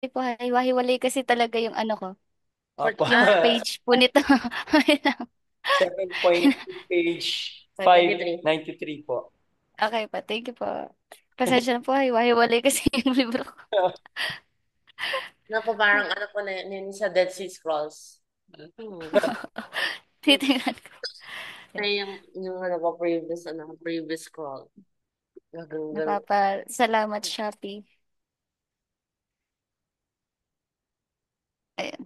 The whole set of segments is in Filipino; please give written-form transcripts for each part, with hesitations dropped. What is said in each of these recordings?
po, hiwa-hiwalay kasi talaga yung ano ko, Opo. yung page po nito. Wait lang. 7.2 page 593 po. Okay pa, thank you po. Pasensya na po, hiwa-hiwalay kasi yung libro ko. Naku, parang ano po na yun sa Dead Sea Scrolls. Hmm. Titingnan ko. Ay, yung ano pa, previous scroll. Gagawin. Salamat, Shopee. Ayan.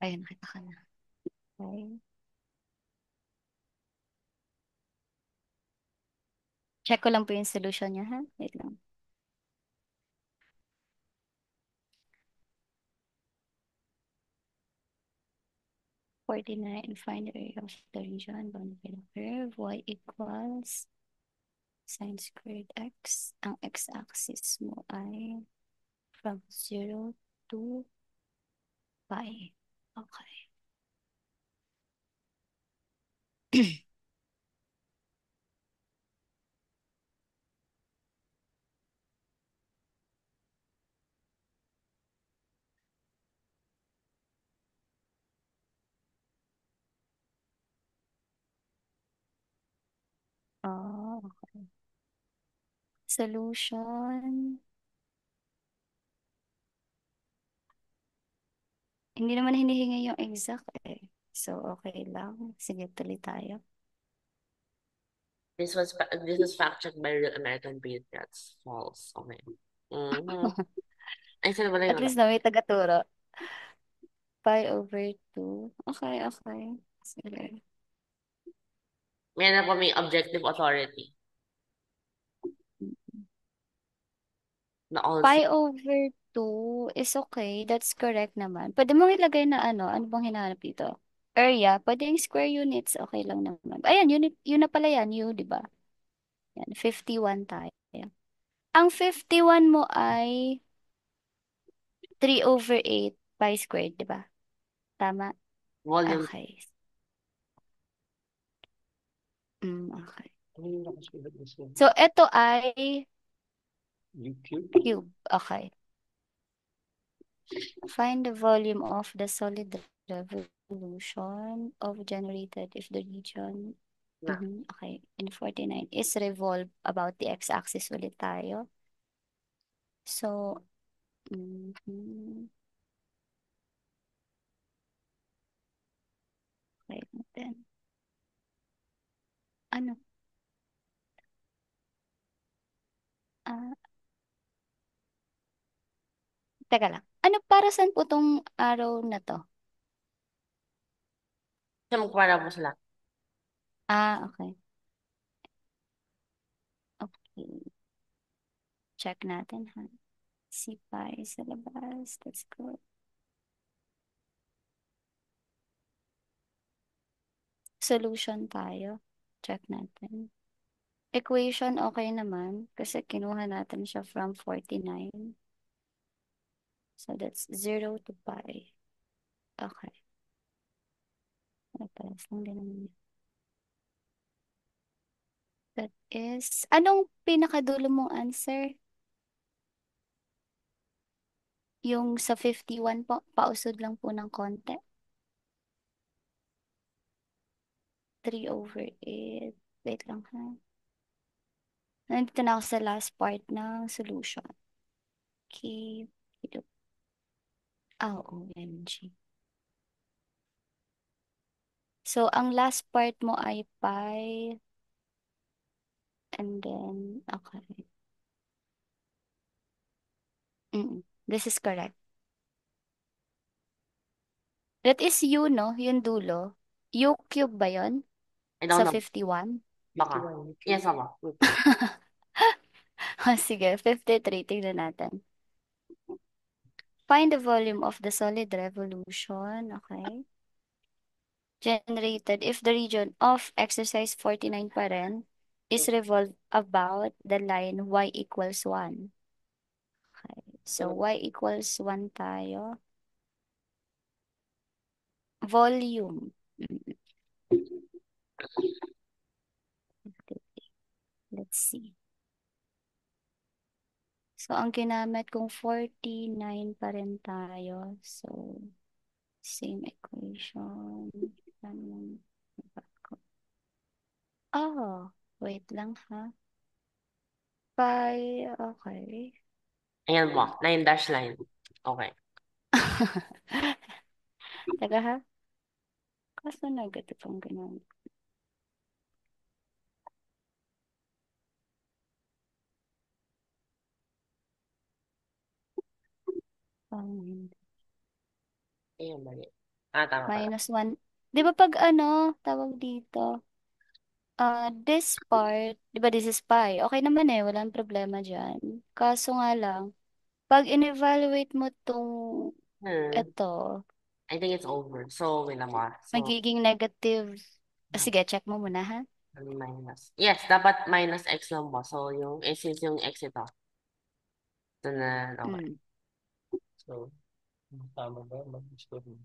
Ayan, nakita ka na. Okay. Check ko lang po yung solution niya, ha? Wait lang. Coordinate and find the area of the region bounded by the curve. Y equals sine squared x. Ang x-axis mo ay from 0 to pi. Okay. Oh, okay. Solution. Hindi naman hinihingi yung exact eh. So, okay lang. Sige, tuloy tayo. This was fact checked by Real American Patriots. False. Okay. Mm-hmm. Ay, saan ba na At yung least na may tagaturo. Pi over 2. Okay, okay. Sige. May na po may objective authority na also. Pi over 2 is okay. That's correct naman. Pwede mong ilagay na ano. Ano bang hinahanap dito? Area. Pwede yung square units. Okay lang naman. Ayan, unit, yun na pala yan. U, di ba? Yan, 51 tayo. Ang 51 mo ay 3/8 pi squared, di ba? Tama? Volume. Okay. Okay. Ano yung nakasulat na sa So, ito ay YouTube? cube. Okay. Find the volume of the solid revolution of generated if the region, Na. okay, in 49 is revolve about the x-axis ulit tayo. So, mhm, okay natin. Ano? Ah, teka lang. Ano para saan po tong arrow na to? Siya magpapala po sila. Okay. Okay. Check natin ha. Si pi sa labas. That's good. Solution tayo. Check natin. Equation, okay naman. Kasi kinuha natin siya from 49. So, that's 0 to pi. Okay. Pares lang din naman yun. That is, anong pinakadulo mong answer? Yung sa 51 po, pausod lang po ng konti. 3/8. Wait lang ha. Nandito na ako sa last part ng solution. Okay. OMG. So, ang last part mo ay pi. And then, okay. This is correct. That is U, no? Yung dulo. U cube ba yun? I don't Sa know. 51? Baka. Yes, ako. Sige, 53. Tignan natin. Find the volume of the solid revolution. Okay. Generated if the region of exercise 49 pa rin is revolved about the line y equals 1. Okay. So, y equals 1 tayo. Volume. Let's see. So, ang ginamit kong 49 pa rin tayo. So, same equation. Ano? Oh, wait lang ha. Okay. Ayan po, 9 dash line. Okay. Teka ha. Kaso negative ang ginamit. Um, Ayan, mali. Ah, tama pala. minus 1. Di ba pag tawag dito, this part, di ba this is pi? Okay naman eh, walang problema dyan. Kaso nga lang, pag in-evaluate mo tong Hmm. ito, I think it's over. So, wait lang mo. So, magiging negative. Sige, check mo muna ha. minus. Yes, dapat minus x lang po. So, yung, since yung x ito. Ito na, okay. Mm. So, tama ba? Mag-score mo.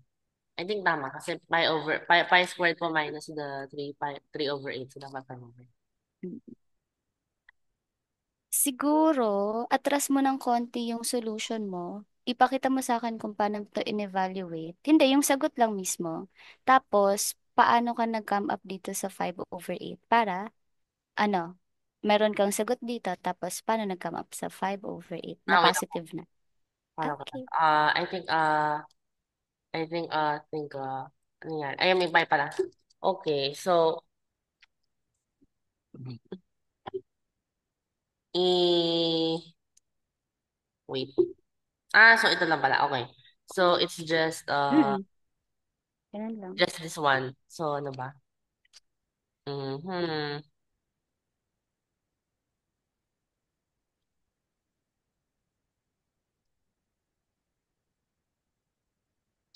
I think tama kasi pi squared po minus the 3 over 8. So, dapat tama. Siguro, atras mo ng konti yung solution mo. Ipakita mo sa akin kung paano to in-evaluate. Hindi, yung sagot lang mismo. Tapos, paano ka nag-come up dito sa 5/8 para, ano, meron kang sagot dito, tapos paano nag-come up sa 5/8 na Ah, wait lang po. positive na. Paano ko na? Okay. Ano yan? Ayun, may pi pala. Okay, so, wait. So ito lang pala. Okay. So, it's Mm-mm. Ganun lang. just this one. So, ano ba? Mhm.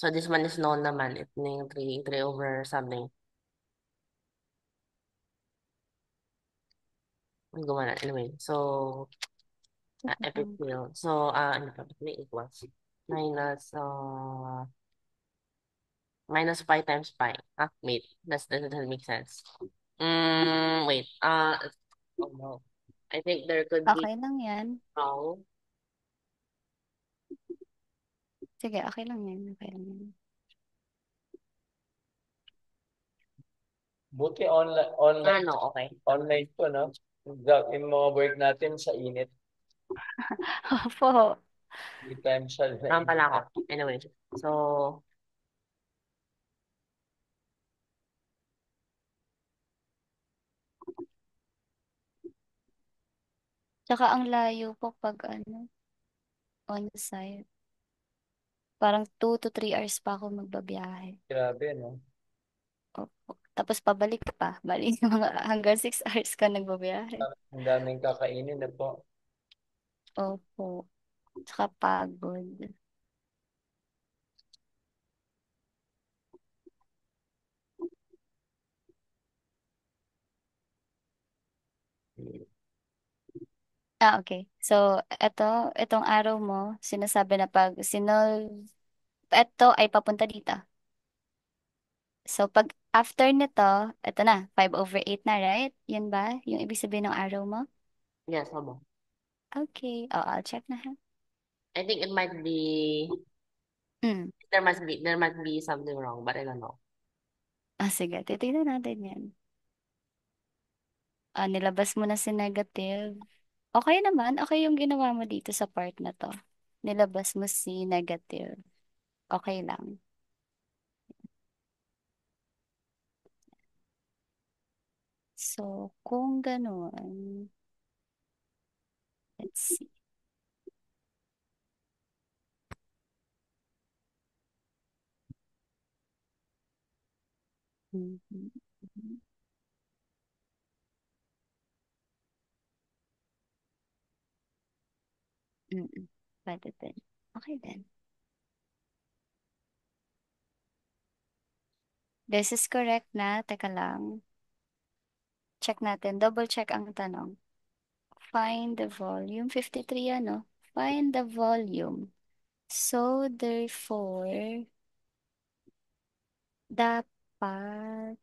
So, this one is known naman. Ito na yung 3 over something. Ang gumana. Anyway, so, epic fail. So, ano pa? May equals. Minus, minus pi times pi. Wait. That doesn't make sense. Wait. Oh no. I think there could be Okay lang yan. wrong. Sige, okay lang yan. Okay lang yan. Buti online, No, okay. online po, no? Yung mga work natin sa init. Opo. Hindi tayo masyado na Tama init. pala ako. Anyway. So, Tsaka ang layo po pag on-site. Parang 2 to 3 hours pa ako magbabiyahe. Grabe, no? Opo. Tapos pabalik pa. Bali, mga hanggang 6 hours ka nagbabiyahe. Ang daming kakainin na po. Opo. Tsaka pagod. Okay. So, itong araw mo, sinasabi na pag sinolve, ito ay papunta dito. So, pag after nito, ito na, 5/8 na, right? Yun ba? Yung ibig sabihin ng araw mo? yes, hold. Okay. Oh, I'll check na ha. I think it might be Hmm. there might be something wrong, but I don't know. Sige. Titignan natin yan. Nilabas mo na si negative. Okay naman. Okay yung ginawa mo dito sa part na to. Nilabas mo si negative. Okay lang. So, kung ganun, let's see. Mhm. Mm-mm. Pwede din. Okay din. This is correct na. Teka lang. Check natin. Double check ang tanong. Find the volume. 53 ano? Find the volume. So, therefore, dapat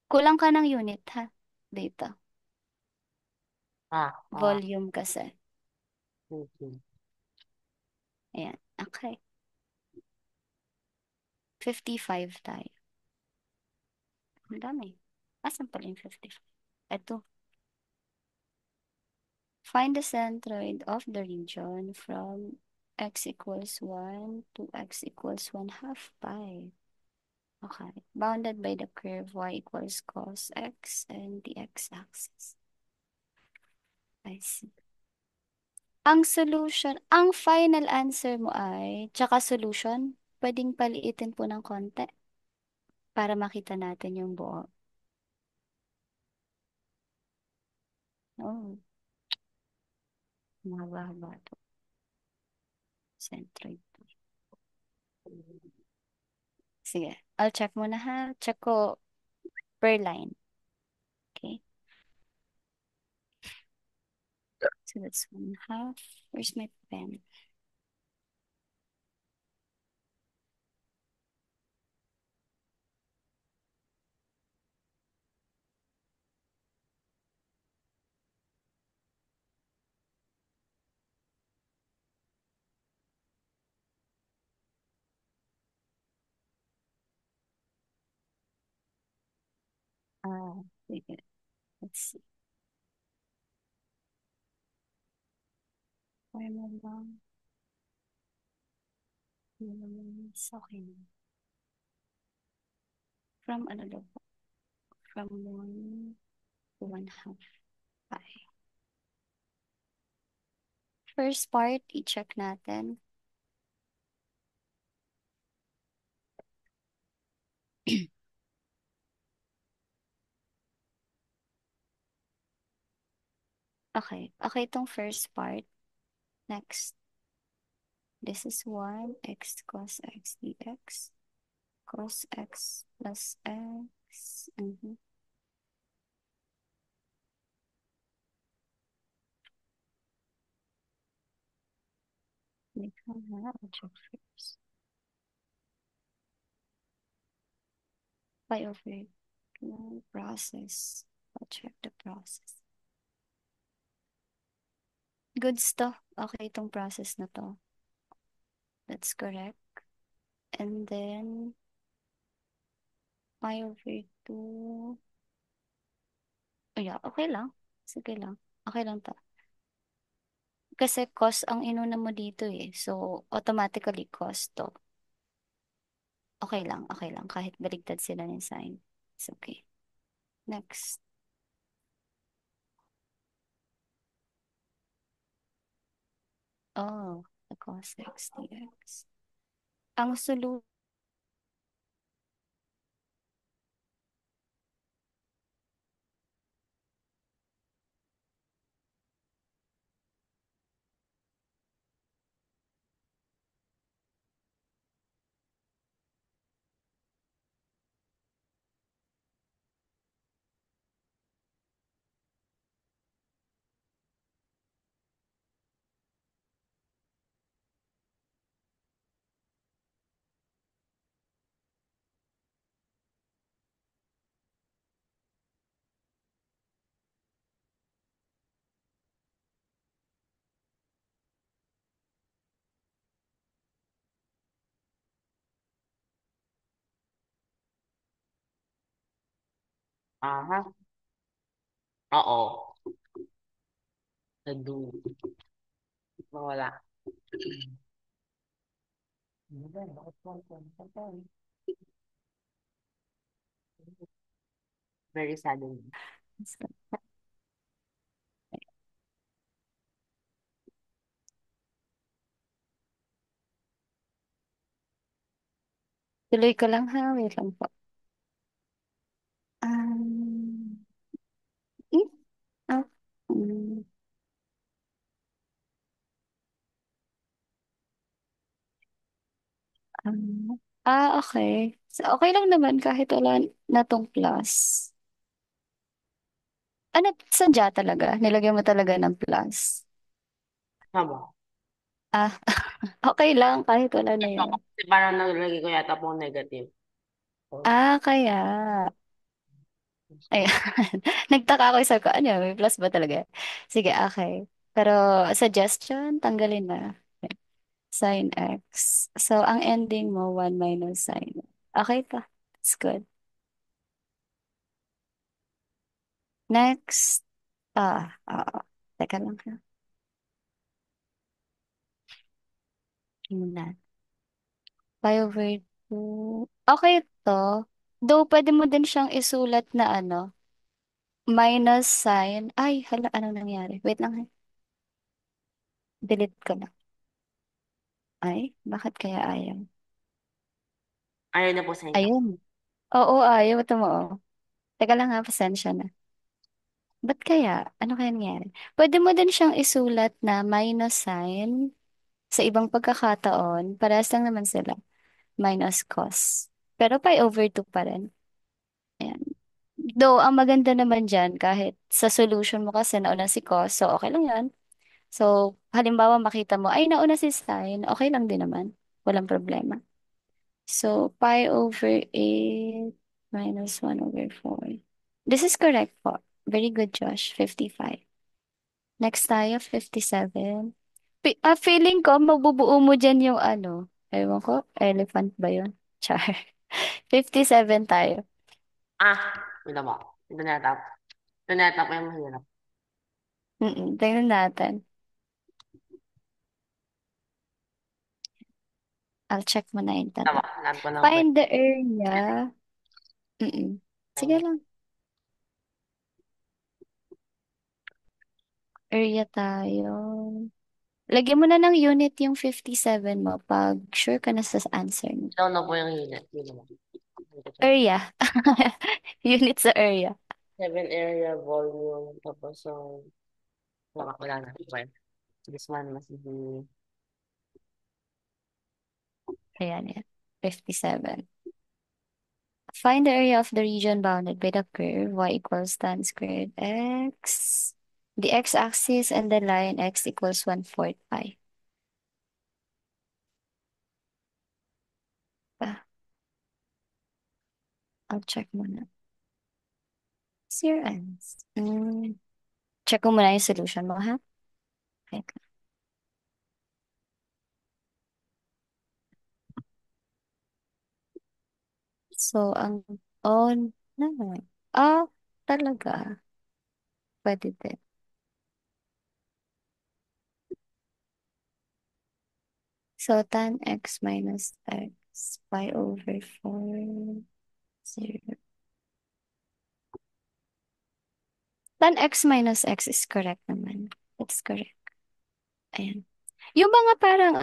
kulang ka ng unit ha. Dito. Ah, ah, Volume kasi. Mhm. Ayan. Okay. 55 tayo. Ang dami. Asan pala yung 55? Ito. Find the centroid of the region from x equals 1 to x equals 1 half pi. Okay. Bounded by the curve y equals cos x and the x-axis. I see. Ang final answer mo ay, tsaka solution, pwedeng paliitin po ng konti para makita natin yung buo. Oh, mahaba-haba to. Centroid. Sige, I'll check muna ha. Check ko per line. Okay. So that's 1/2. Where's my pen? Sige. Let's see. Where mo ba? Okay. From ano daw po? From 1 to 1/2 pi. First part, i-check natin. Okay. Okay itong first part. Next. This is 1 x cos x dx. Cos x plus x. Wait, I'll check first. Pi over 2 process. I'll check the process. Good stuff. Okay itong process na to. That's correct. And then, pi over 2. Oh yeah, okay lang. Sige lang. Okay lang ta. Kasi cos ang inuna mo dito eh. So, automatically cos to. Okay lang, okay lang. Kahit baligtad sila ng sign. It's okay. Next. Oh, the cos x dx. Ang solu Aha. Oo. Nadu. Mawala. Very sudden. tuloy ko lang ha. Wait lang po. Um, eh, ah, um, okay. So, okay lang naman kahit wala na tong plus. Ano, sadya talaga? Nilagyan mo talaga ng plus. Tama. Ah, okay lang kahit wala na Ito, yun. kasi parang naglagay ko yata pong negative. Oh. Kaya. Ayan. Nagtaka ako sa ano, may plus ba talaga? Sige, okay. Pero suggestion, tanggalin na. Sin x. So, ang ending mo, 1 minus sin. Okay pa. That's good. Next. Teka lang ha. Tingnan. Pi over 2. Okay to. Though, pwede mo din siyang isulat na minus sign. Ay, hala, ano nangyari? Wait lang ha. Delete ko na. Ay, bakit kaya ayaw? Ayaw na po sa inyo. Ayun. Oo, ayaw. Ito mo, oh. Teka lang ha, pasensya na. Ba't kaya? Ano kaya nangyari? Pwede mo din siyang isulat na minus sign sa ibang pagkakataon. Parehas lang naman sila. Minus cos. Pero pi over 2 pa rin. Ayan. Though, ang maganda naman dyan, kahit sa solution mo kasi nauna si cos, so okay lang yan. So, halimbawa makita mo, ay nauna si sin, okay lang din naman. Walang problema. So, pi over 8 minus 1 over 4. This is correct po. Very good, Josh. 55. Next tayo, 57. Feeling ko, mabubuo mo dyan yung ewan ko, elephant ba yun? Char. 57 tayo. Ah, wait lang po. Ito na tap. Ito na tap yung mahirap. Tingnan natin. I'll check mo na Tama, internet. alam ko lang po. Find the area. Sige lang. Area tayo. Lagyan mo na ng unit yung 57 mo pag sure ka na sa answer mo. Ito na po yung unit. Yun naman. Area. Unit sa area. 7 area, volume, tapos wala na. Okay. This one must be Ayan, yan. 57. Find the area of the region bounded by the curve y equals tan squared x. The x-axis and the line x equals 1/4 pi. Ah, I'll check muna. Zero ends. Check mo muna yung solution mo, ha? Okay. So, naman. Talaga. Pwede din. So, tan x minus x pi over 4, 0. Tan x minus x is correct naman. That's correct. Ayan. Yung mga parang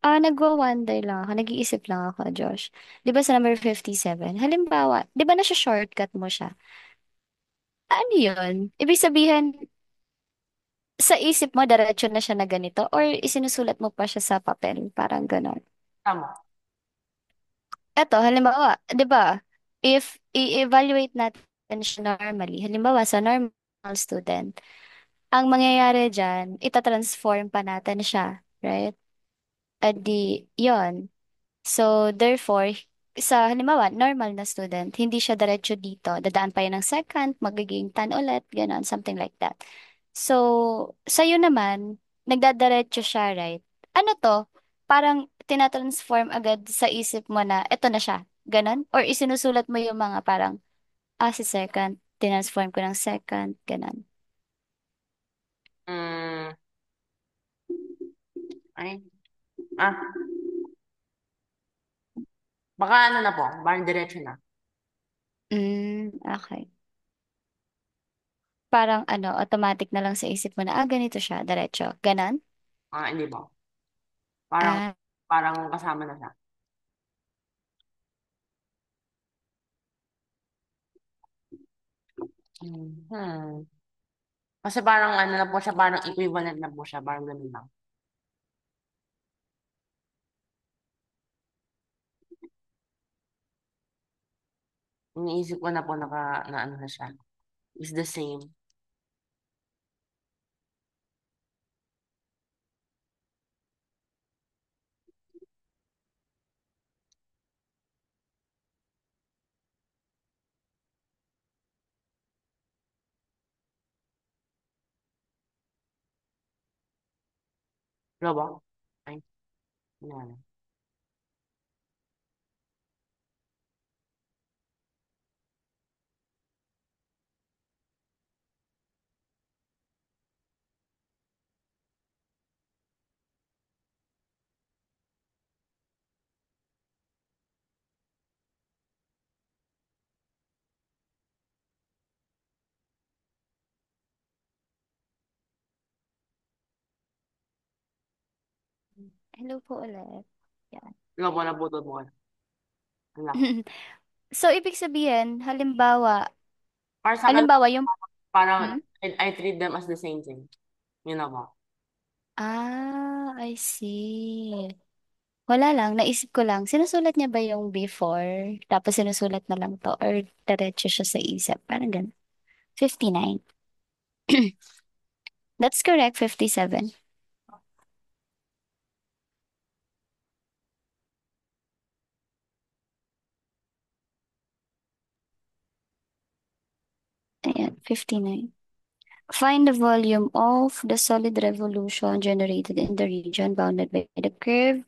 nagwa-wonder lang ako, nag-iisip lang ako, Josh. Di ba sa number 57, halimbawa, di ba nasa shortcut mo siya? Ano yun? Ibig sabihin, sa isip mo, diretso na siya na ganito? Or isinusulat mo pa siya sa papel? Parang ganon. tama. Eto, halimbawa, di ba, if i-evaluate natin siya normally, halimbawa sa normal student, ang mangyayari dyan, itatransform pa natin siya, right? Yon. So, therefore, sa halimbawa, normal na student, hindi siya diretso dito. Dadaan pa yun ng second, magiging tan ulit, gano'n, something like that. So, sa'yo naman, nagdadiretso siya, right? Ano to? Parang tinatransform agad sa isip mo na eto na siya. Ganon? Or isinusulat mo yung mga parang, si second, tinransform ko ng second, ganon. Mm, ay, ah, baka ano na po, parang diretso na. Okay. Parang automatic na lang sa isip mo na, ganito siya, diretso. Ganon? Hindi po. Parang, Ah, parang kasama na siya. Hmm. Kasi parang ano na po siya, parang equivalent na po siya, parang ganun lang. Iniisip ko na po na ano na siya. Is the same. Go ba? Ay, ano. Hello po ulit. Yan. Go ba, naputol mo? Wala. So, ibig sabihin, Para sa akin, halimbawa yung, parang hmm? I treat them as the same thing. You know ba? Ah, I see. Wala lang, naisip ko lang, sinusulat niya ba yung before, tapos sinusulat na lang to, or diretso siya sa isip? Parang ganun. 59. That's correct, 57. Ayan, 59. Find the volume of the solid revolution generated in the region bounded by the curve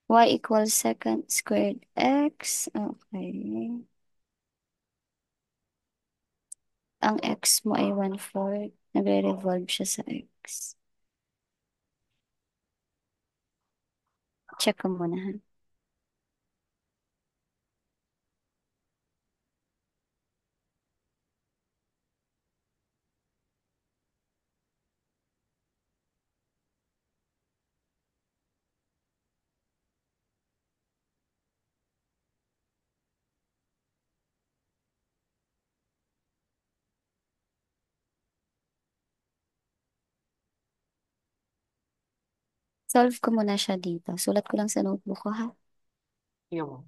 y equals secant squared x. Okay. Ang x mo ay 1/4. Nagre-revolve siya sa x. Check ko muna ha. Solve ko muna siya dito. Sulat ko lang sa notebook ko ha. You know.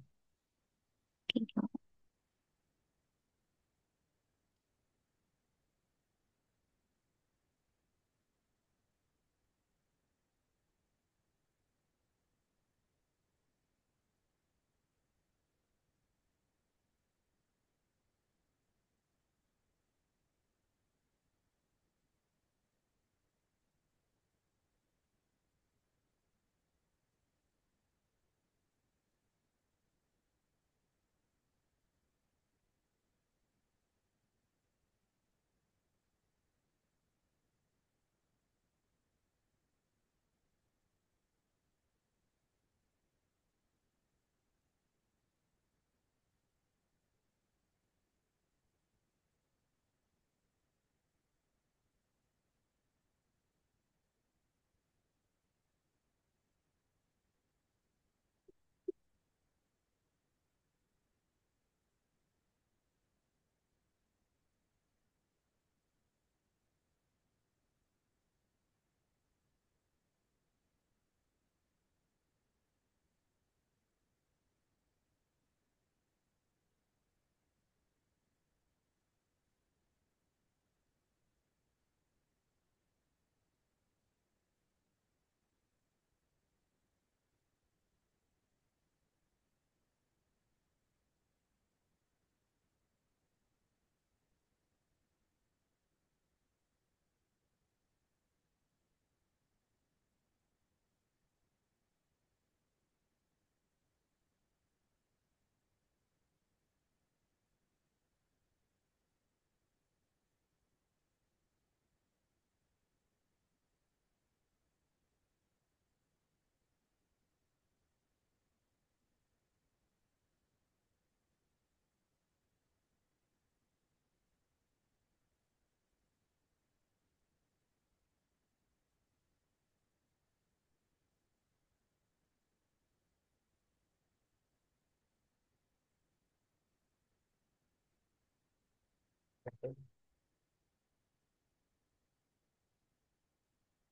Okay.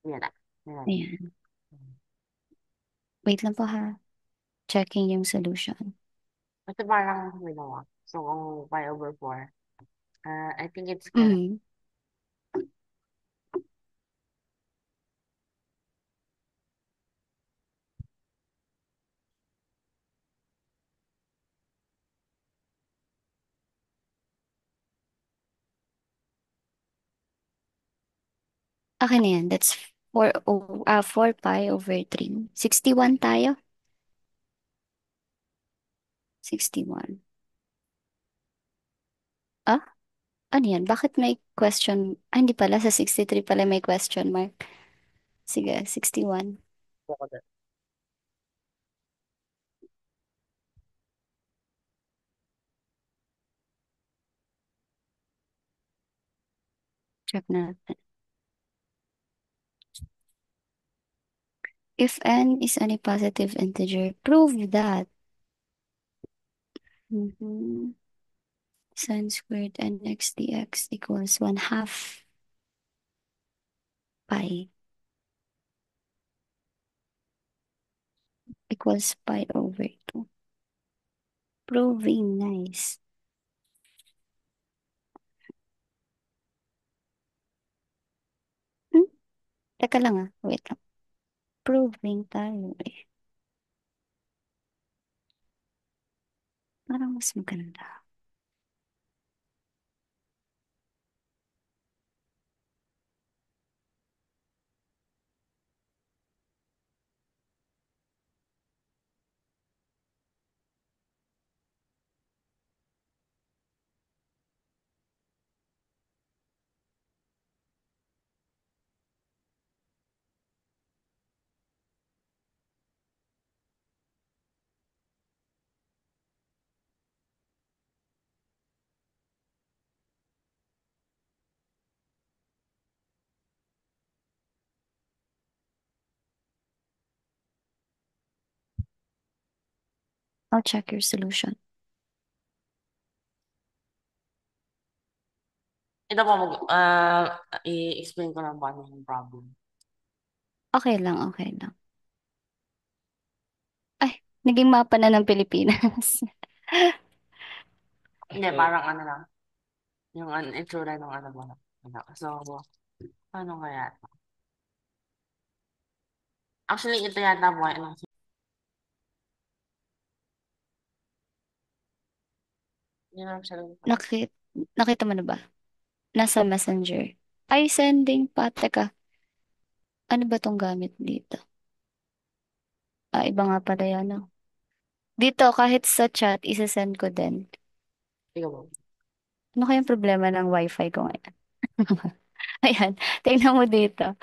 Yan na. Yan. Ayan. Wait lang po ha. Checking yung solution. Ito parang ginawa. So, kung pi over 4, I think it's correct. Mm. Okay na yan. That's 4 pi over 3. 61 tayo. 61. Ah, ano yan? Bakit may question? Ah, hindi pala. Sa 63 pala may question mark. Sige, 61. Ako din. Check natin. If n is any positive integer, prove that. Mhm. Sin squared nx dx equals 1/2 pi equals pi over 2. Proving, nice. Hmm? Teka lang ah, wait lang. Proving tayo eh. Parang mas maganda. I'll check your solution. Ito po, i-explain ko lang paano yung problem. Okay lang, okay lang. Ay, naging mapa na ng Pilipinas. Hindi, So, parang ano lang. Yung itsura ng ano mo. So, paano kaya? Actually, ito yata po. Ano, yun ang sabi ko. Nakit nakita mo na ba? Nasa messenger. Ay, sending pa. Teka, ano ba tong gamit dito? Ah, iba nga pala yan, no? Dito, kahit sa chat, isa-send ko din. Ikaw mo. Ano kayang problema ng wifi ko ngayon? Ayan, tingnan mo dito.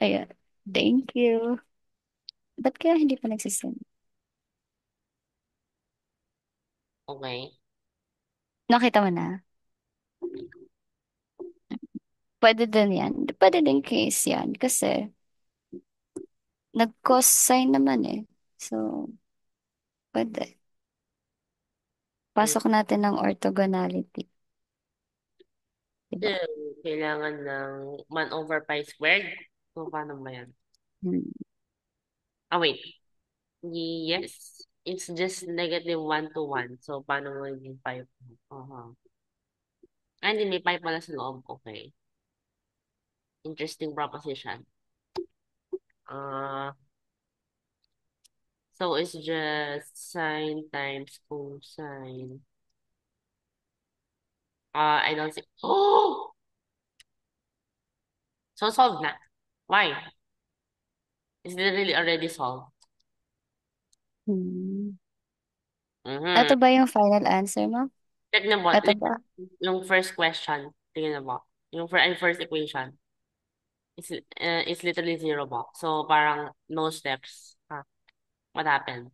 Ayan. Thank you. Ba't kaya hindi pa nagsisend? Okay. Nakita mo na? Pwede din yan. Pwede din case yan. Kasi, nag-cos sign naman eh. So, pwede. Hmm. Pasok natin ng orthogonality. So, Diba? kailangan ng 1 over pi squared. So, paano ba yan? Hmm. Ah, wait. Yes. It's just negative 1 to 1. So, paano mo yung 5? Uh-huh. Ah, hindi. May 5 pala sa loob. Okay. Interesting proposition. Uh, so, it's just sine times cosine. I don't see. Oh! So, solved na. Why? Is it really already solved? Hmm. Ito Mm-hmm. ba yung final answer mo? Tignan mo. Ito ba? Yung first question. Tingnan mo. Yung first equation. It's literally zero box. So, parang no steps. Huh? What happened?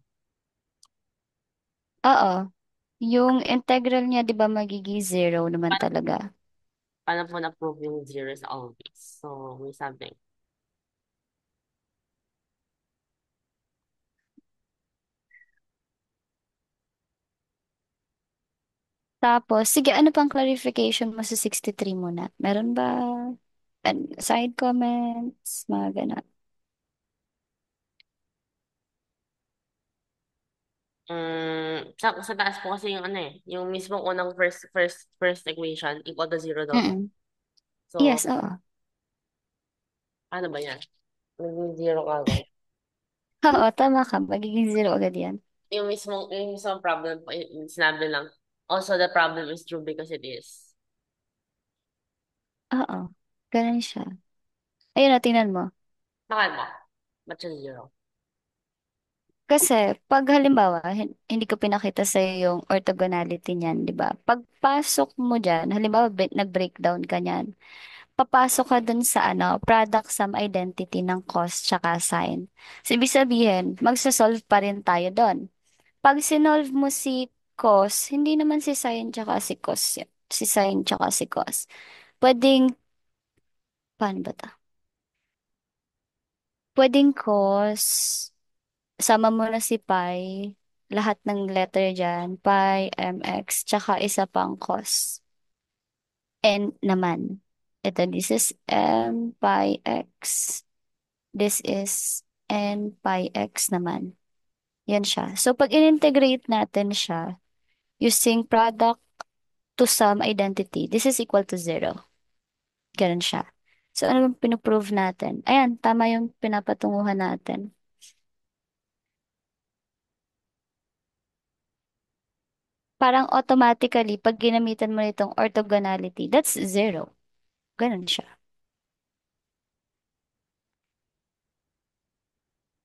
Oo. Yung integral niya, di ba, magiging zero naman Paano, talaga. paano po na-prove yung zeros always? So, may something. Tapos, sige, ano pang clarification mo sa 63 muna? Meron ba side comments, mga ganun? Sa taas po kasi yung ano eh, yung mismong unang first equation equal to zero daw to. Mm. So, Yes, oo. ano ba yan? Naging zero kagad. Oo, tama ka. Magiging zero agad yan. Yung mismong problem po, sinabi lang. Also, the problem is true because it is. Oo. Ganun siya. Ayun na, tingnan mo. Bakit mo? Ba't siya zero? Kasi, pag halimbawa, hindi ko pinakita sa yung orthogonality niyan, di ba? Pagpasok mo dyan, halimbawa, nag-breakdown ka niyan, papasok ka dun sa product sum identity ng cos tsaka sin. So, ibig sabihin, magsasolve pa rin tayo dun. Pag sinolve mo si cos, hindi naman si sin tsaka si cos, si sin tsaka si cos. Pwedeng, paano ba ta? Pwedeng cos, sama mo na si pi, lahat ng letter dyan, pi, mx, tsaka isa pang cos. N naman. Ito, this is m pi x. This is n pi x naman. Yan siya. So, pag in-integrate natin siya, using product to sum identity, this is equal to zero. Ganun siya. So, ano yung pinoprove natin? Ayan, tama yung pinapatunguhan natin. Parang automatically, pag ginamitan mo nitong orthogonality, that's zero. Ganun siya.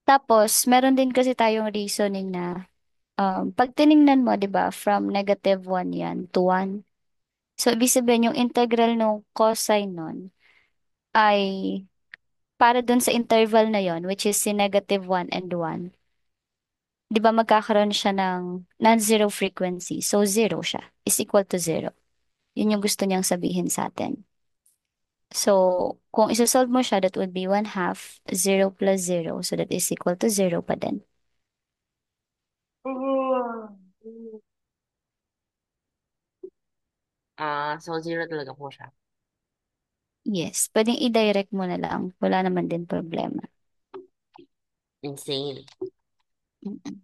Tapos, meron din kasi tayong reasoning na pag tiningnan mo, di ba, from -1 yan to 1. So, ibig sabihin, yung integral ng cosine nun ay para dun sa interval na yon, which is si -1 and 1. Di ba, magkakaroon siya ng non-zero frequency. So, zero siya. Is equal to zero. Yun yung gusto niyang sabihin sa atin. So, kung isosolve mo siya, that would be 1/2 0 plus 0. So, that is equal to zero pa din. So zero talaga po siya. Yes, pwedeng i-direct mo na lang. Wala naman din problema. Insane. Mm-mm.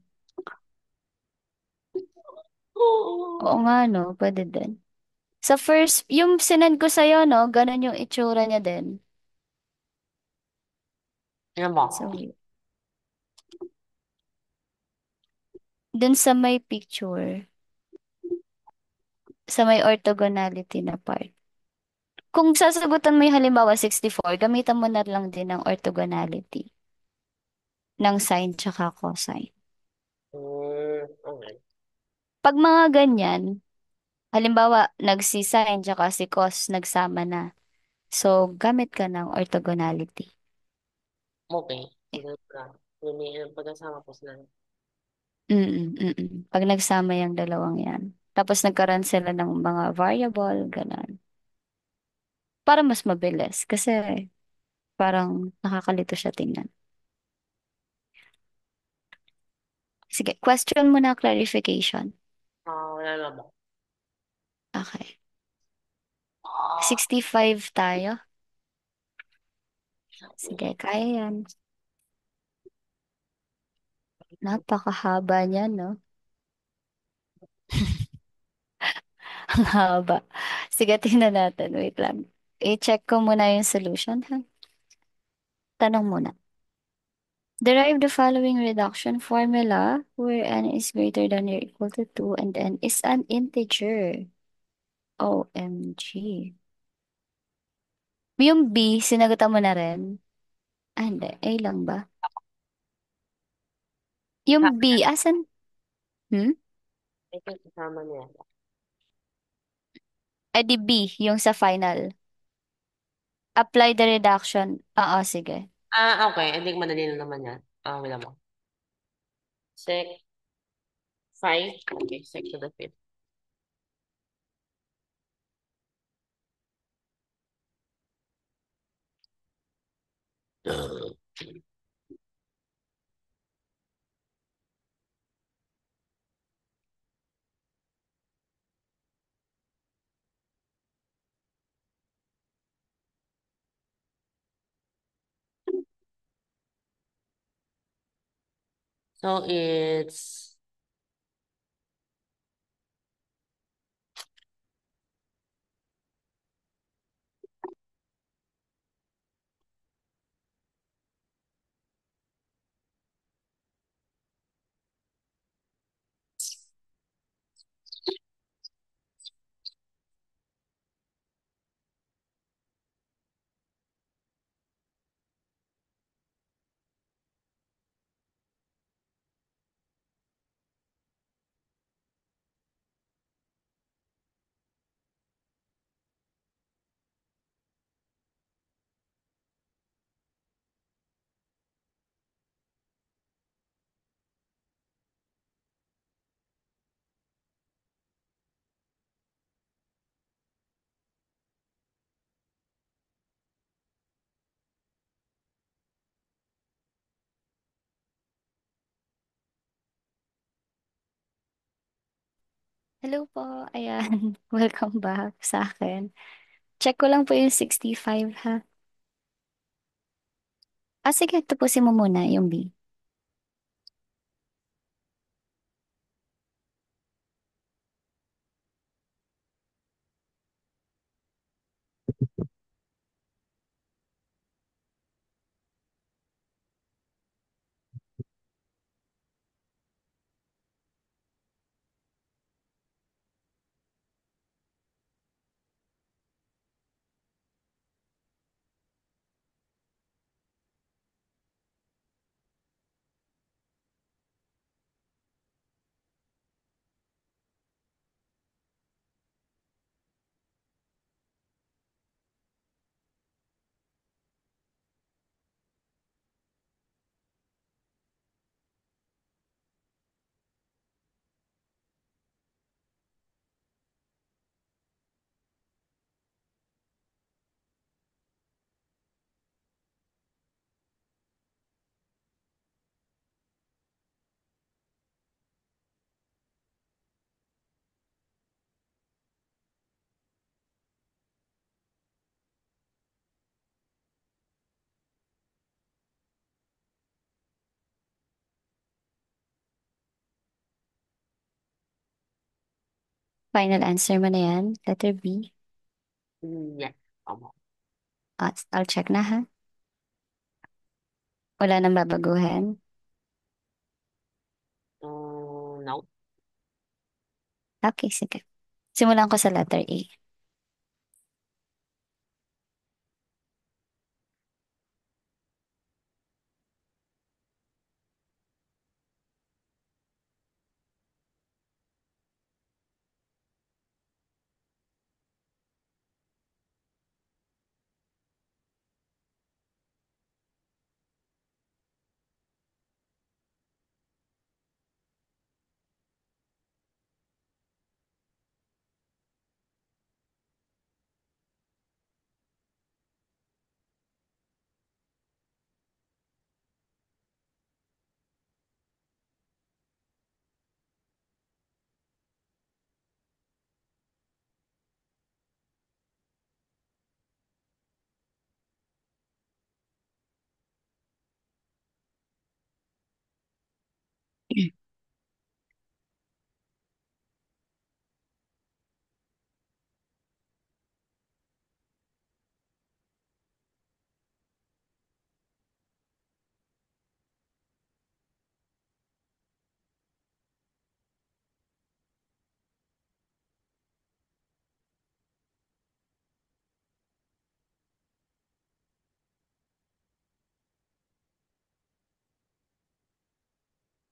Oo Oh. nga, no? Pwede din. Sa first, yung sinend ko sa'yo, no? Ganun yung itsura niya din. Ano ba? So, dun sa may picture, sa may orthogonality na part. Kung sasagutan mo yung halimbawa 64, gamitan mo na lang din ng orthogonality ng sine tsaka cosine. Okay. Pag mga ganyan, halimbawa nagsisine tsaka si cos nagsama na. So, gamit ka ng orthogonality. Okay. Ganun ka. May pagkasama po sila. Pag nagsama yung dalawang yan. Tapos nagkaroon sila ng mga variable, ganun. Para mas mabilis. Kasi parang nakakalito siya tingnan. Sige, question mo na clarification. Wala na ba? Okay. 65 tayo. Sige, kaya yan. Napakahaba niyan, no? Ang haba. Sige, tingnan natin. Wait lang. I-check ko muna yung solution, ha? Tanong muna. Derive the following reduction formula where n is greater than or equal to 2 and n is an integer. OMG. Yung B, sinagutan mo na rin? Ah, hindi. A lang ba? Ha, Yung B, asan? Hmm? I think kasama niya. Eh di B, yung sa final. Apply the reduction. Oo, sige. Okay. I think madali na naman yan. Wala mo. Sec 5. Okay, sec to the fifth. So it's Hello po. Ayan. Welcome back sa akin. Check ko lang po yung 65 ha. Ah, sige. Tapusin mo muna yung B. Final answer mo na yan. Letter B. Yes. Opo. Ah, I'll check na ha. Wala nang babaguhin. No. Okay, sige. Simulan ko sa letter A.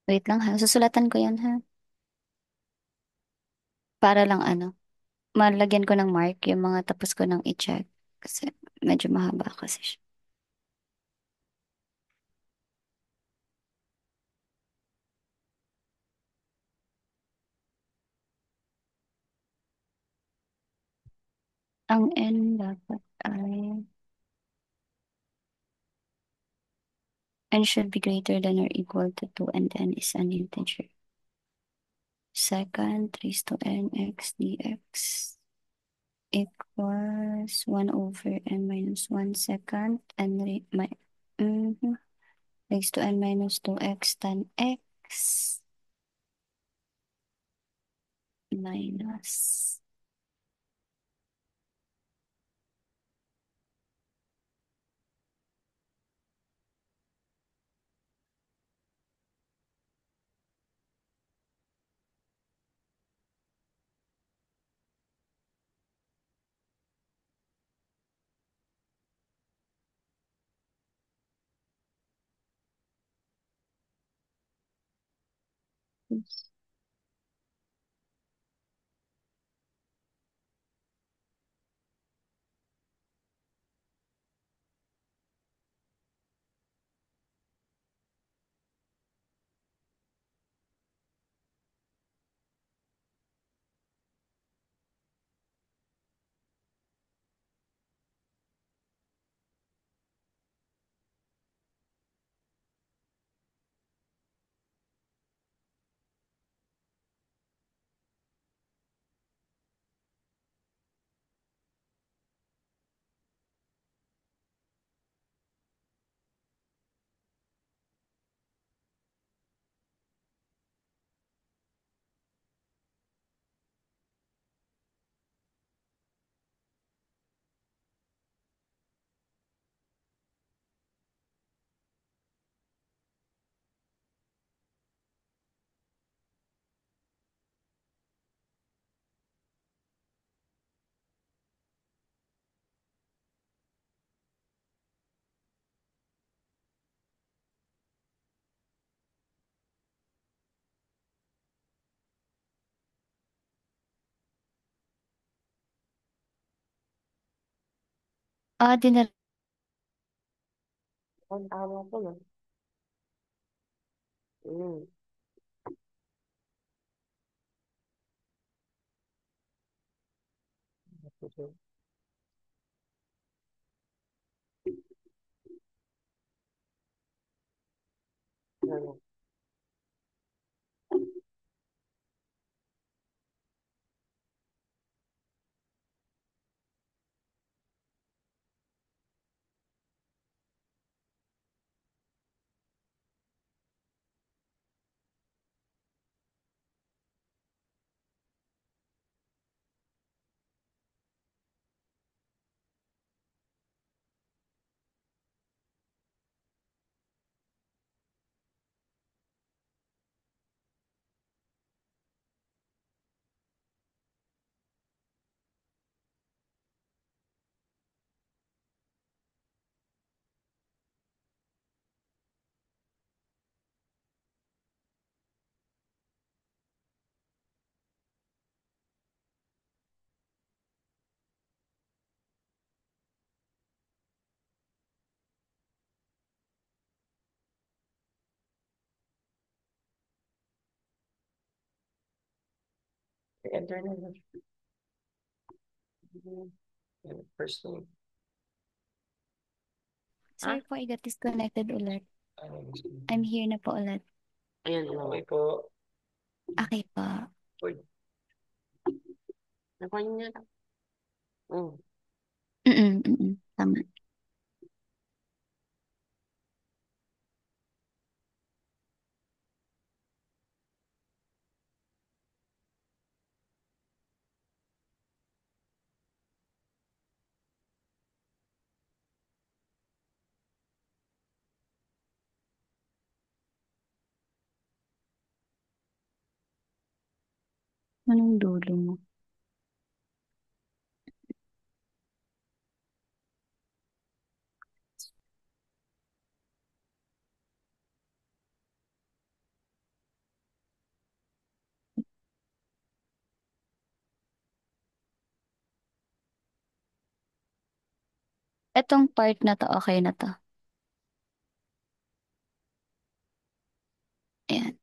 Wait lang ha. Susulatan ko yan ha. Para lang ano. Malagyan ko ng mark yung mga tapos ko nang i-check. Kasi medyo mahaba kasi siya. Ang N dapat ay N should be greater than or equal to 2 and n is an integer. Second, raised to n x dx equals 1 over n minus 1 second and raised to n minus 2x tan x minus. Ah, dinala. Ang tama po na. Mm. Ano? Enter na na. First name. Sorry Ah? po, I got disconnected ulit. Ano gusto mo? I'm here na po ulit. Ayan, Okay ano. po. Okay pa. Uy, Nakuha niyo na. Mm. Tama. Anong dulo mo? Etong part na to, okay na to. Ayan.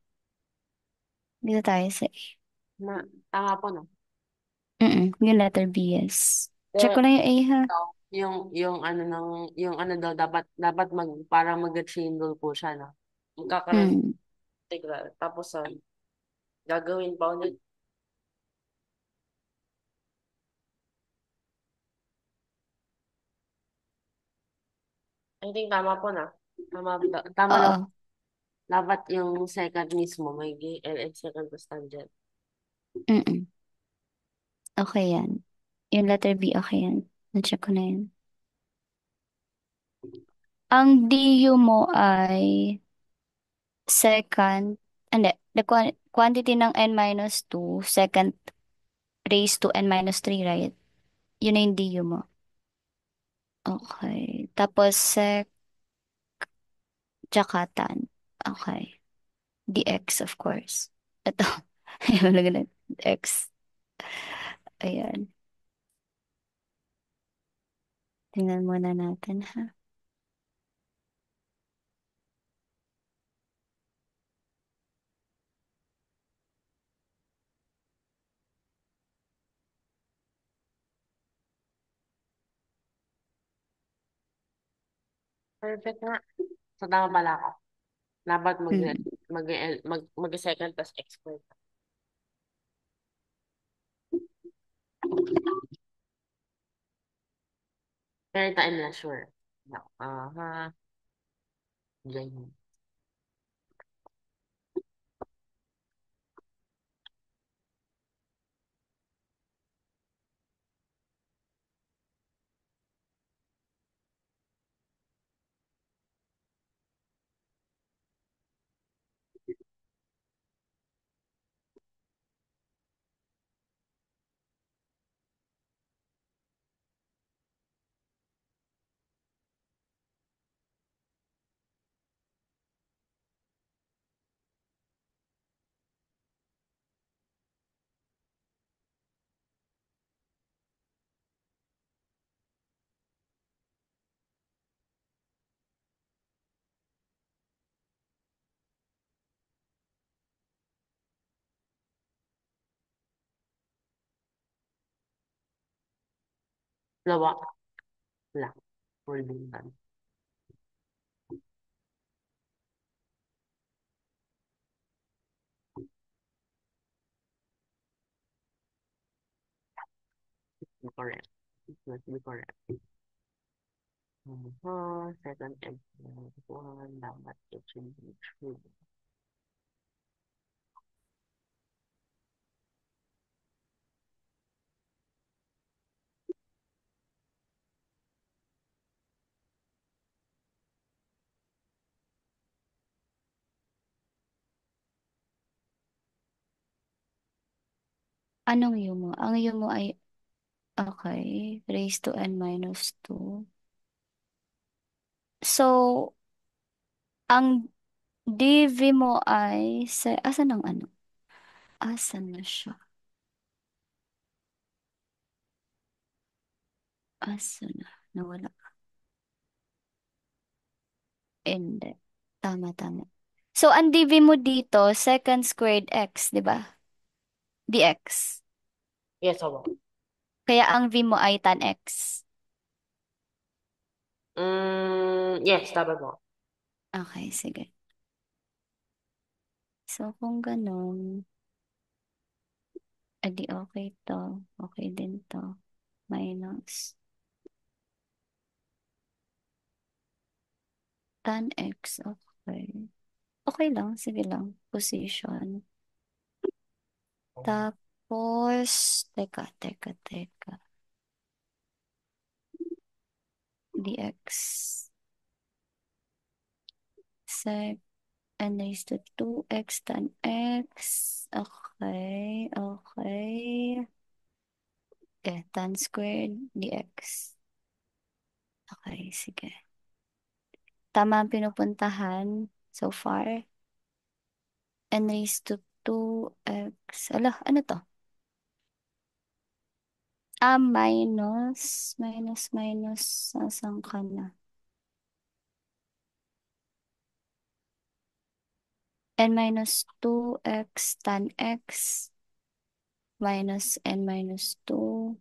Dito tayo sa A. Na, tama po na. Yung letter B, yes. Check Pero ko lang yung A, ha? yung ano ng yung ano daw dapat para mag-chain rule po siya no. Magkakaroon Hmm. integral tapos gagawin pa ulit. I think tama po na. Tama daw. Oo. Dapat yung second mismo may LN second plus tangent. Mm. Okay yan. Yung letter B, okay yan. Na-check ko na yan. Ang DU mo ay second, hindi, the quantity ng n minus 2, second raised to n minus 3, right? Yun na yung DU mo. Okay. Tapos sec, tsaka tan. Okay. Dx, of course. Ito. Ayun, lagyan na. X. Ayan. Tingnan muna natin, ha? Perfect nga. So tama pala ako. Dapat Mm. mag second plus x squared. Pero time na sure. No. Aha. Ganyan. Dalawa. Wala. Holding none. Correct. It must be correct. Second and fourth one, dapat it should be true. Anong U mo? Ang U mo ay, okay, raised to n minus 2. So, ang dv mo ay, asan ang ano? Asan na siya? Asan na? Nawala. Hindi. Tama, tama. So, ang dv mo dito, second squared x, di ba? Dx. Yes, opo. Kaya ang v mo ay tan x. Yes, tama po. Okay, sige. So, kung ganun, edi okay to. Okay din to. Minus tan x. Okay. Okay lang. Sige lang. Position. Tapos, teka. Dx. Sec n raised to 2x tan x. Okay. Okay. Okay. Tan squared dx. Okay, sige. Tama ang pinupuntahan so far. N raised to 2x. Ala, ano to? Minus. Saan ka na? N minus 2x tan x minus n minus 2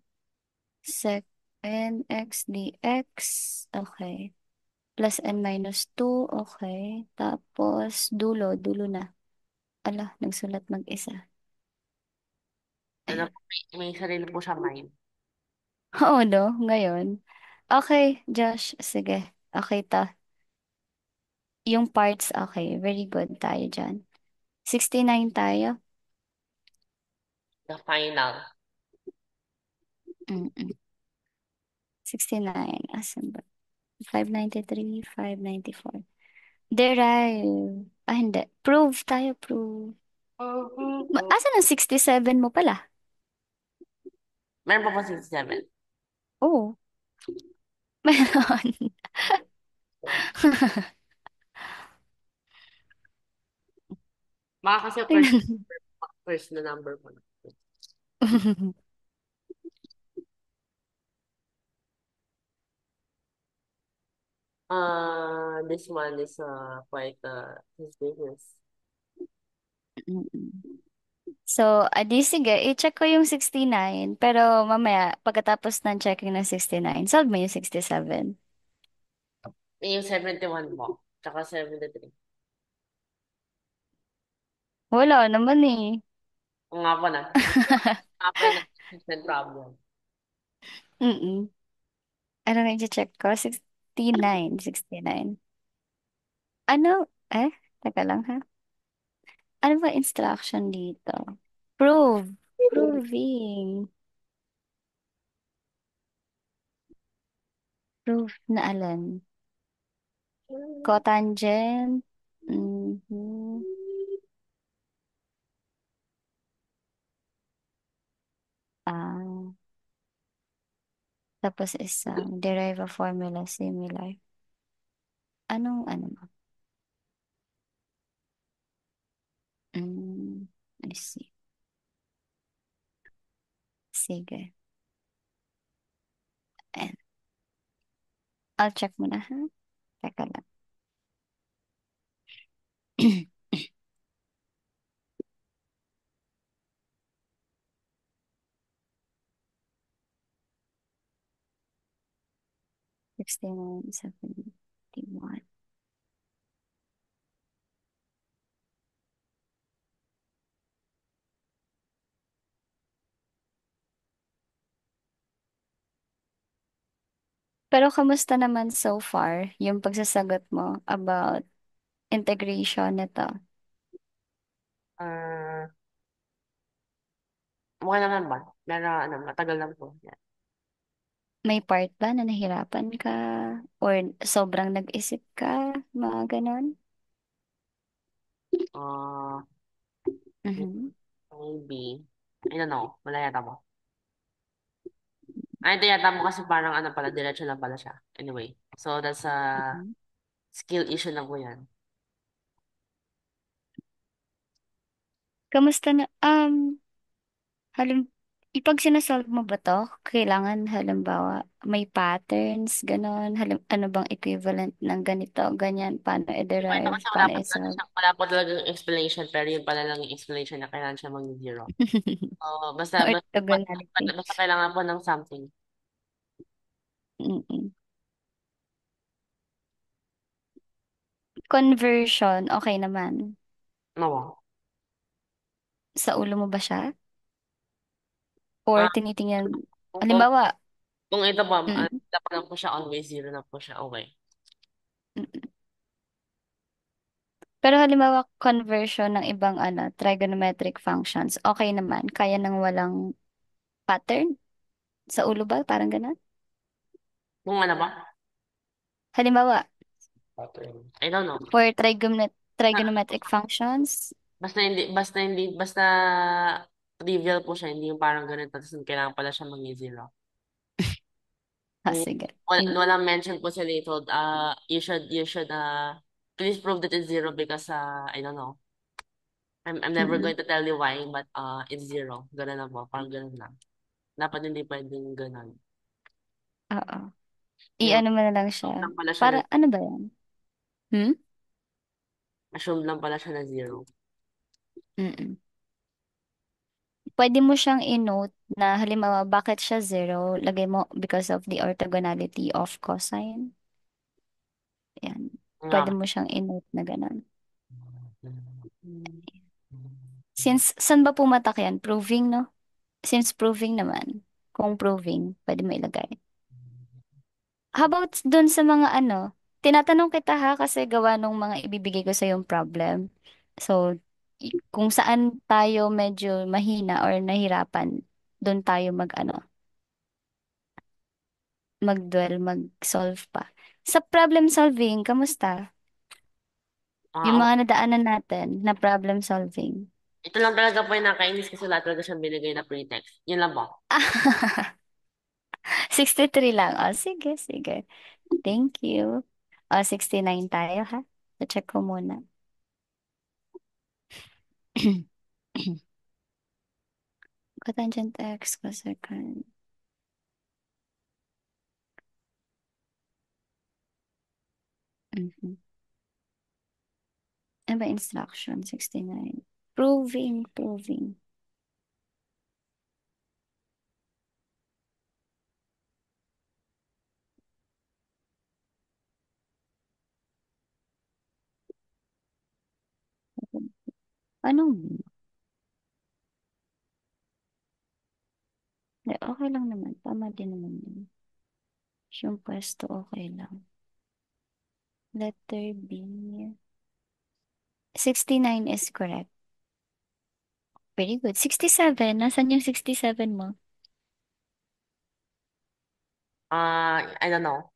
sec n x dx. Okay. Plus n minus 2. Okay. Tapos, dulo na. Ala, nagsulat mag-isa. Ano, Ayan. may sarili po siya mind. Oo, no? Ngayon. Okay, Josh. Sige. Okay ta. Yung parts, okay. Very good tayo dyan. 69 tayo. The final. Mm-mm. 69. Asan ba? 593, 594. Derive. Ah, hindi. Prove tayo, prove. Asan ang 67 mo pala? Meron po po 67. Oo. Meron. Baka kasi Tingnan. first na number po. This one is quite suspicious. Mm-mm. So, adi sige, i-check ko yung 69. Pero mamaya, pagkatapos ng checking ng 69, solve mo yung 67. Yung 71 po. Tsaka 73. Wala naman eh. O nga po na. Nga po yung consistent problem. Mm-mm. Ano nga i-check ko? 69. Ano? Teka lang ha. Ano ba instruction dito? Prove. Proving. Prove na alin? Cotangent. Mhm. Ah, tapos isang derive a formula similar. Anong ano ba? Mm, I see. Sige. And I'll check muna ha. Teka lang. 69, 71. Pero kamusta naman so far yung pagsasagot mo about integration nito? Ah, okay naman ba? Pero ano, matagal lang po. Yan. May part ba na nahirapan ka? Or sobrang nag-isip ka? Mga ganon? Ah, Mhm. maybe. I don't know. Wala yata mo. Ay, ito yata mo kasi parang ano pala, diretso lang pala siya. Anyway. So, that's a Mhm. skill issue na po yan. Kamusta na, ipag sinasolve mo ba to, kailangan halimbawa may patterns, ganon, ano bang equivalent ng ganito, ganyan, paano Kwento i-derive, kasi paano i-solve? wala po talagang explanation, pero yun pala lang yung explanation na kailangan siya mag-zero. So, Orthogonality. basta kailangan po ng something. Mm-mm. Conversion, okay naman. No. Sa ulo mo ba siya? Or Ah, tinitingnan, kung, kung, halimbawa, kung ito po, mm, dapat lang po siya always zero na po siya. Okay. mm. Pero halimbawa, conversion ng ibang trigonometric functions, okay naman. Kaya nang walang pattern? Sa ulo ba? Parang ganun? Kung ano ba? Halimbawa, pattern. I don't know. for trigonometric functions, Basta trivial po siya, hindi yung parang ganito, tapos kailangan pala siya mag-zero. sige. Walang mention po sa little, you should, please prove that it's zero because, I don't know. I'm never Mm-mm. going to tell you why, but, it's zero. Ganun na po, parang ganun lang. Dapat hindi pwedeng ganun. Oo. Yung, I-ano mo na lang assume siya. lang pala siya na, Para, ano ba yan? Hmm? assume lang pala siya na zero. Mm-mm. Pwede mo siyang i-note na halimbawa, bakit siya zero? Lagay mo because of the orthogonality of cosine. Yan. Nga Pwede ba? mo siyang i-note na ganun. Since, saan ba pumatak yan? Proving, no? Since proving naman. Kung proving, pwede mo ilagay. How about dun sa mga tinatanong kita ha kasi gawa nung mga ibibigay ko sa yung problem. So, kung saan tayo medyo mahina or nahirapan, dun tayo mag-dwell, mag-solve pa. Sa problem solving, kamusta? Yung Okay. mga nadaanan natin na problem solving. Ito lang talaga po yung nakainis kasi wala talaga siyang binigay na pretext. Yun lang po. 63 lang. Oh, sige, sige. Thank you. Oh, 69 tayo ha. So, check ko muna. Cotangent x cosecant. Mhm. Ano ba instruction? 69. Proving, proving. Anong? Okay lang naman. Tama din naman yun. Yung pwesto, okay lang. Letter B. 69 is correct. Very good. 67. Nasaan yung 67 mo? I don't know.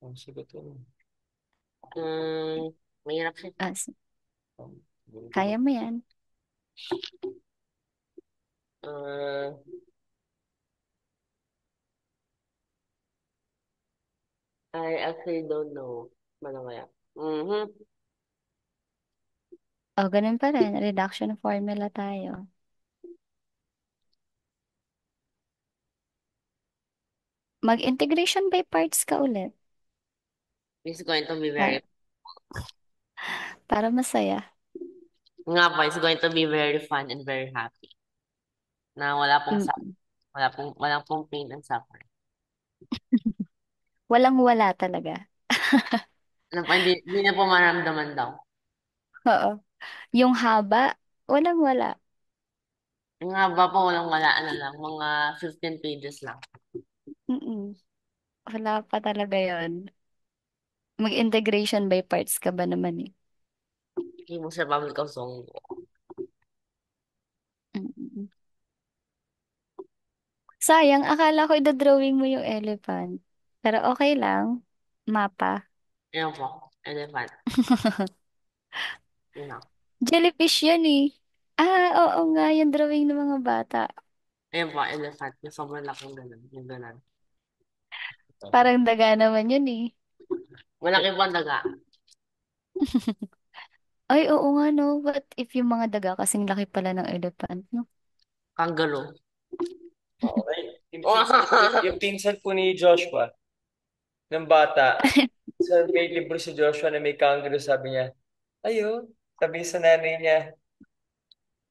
Ang sigot yun. Mahirap siya. Ah, Ang gulo-gulo. kaya mo yan. Uh, I actually don't know. Ano kaya? Mhm. O, ganun pa rin. Reduction formula tayo. Mag-integration by parts ka ulit. It's going to be Para, very, para masaya. nga po, it's going to be very fun and very happy. Na wala pong Mm. wala pong pain and suffering. Walang-wala talaga. Ano pa, hindi na po maramdaman daw. Oo. Yung haba, walang-wala. Yung haba po, walang wala, ano lang, mga 15 pages lang. Mm-mm. Wala pa talaga yon. Mag-integration by parts ka ba naman eh. Hindi mo siya public of song. Mm-mm. Sayang, akala ko idodrawing mo yung elephant. Pero okay lang. Mapa. Ayun po, elephant. Yun know. Jellyfish yun eh. Ah, oo nga, yung drawing ng mga bata. Ayun po, elephant. Yung sobrang laking ganun. Yung ganun. Parang daga naman yun eh. Malaki po ang daga. Ay, oo nga no. What if yung mga daga kasing laki pala ng elephant, no? Kangaroo. Okay. Yung pinsan po ni Joshua, ng bata, sa may libro si Joshua na may kangaroo, sabi niya, ayo, sabi sa nanay niya,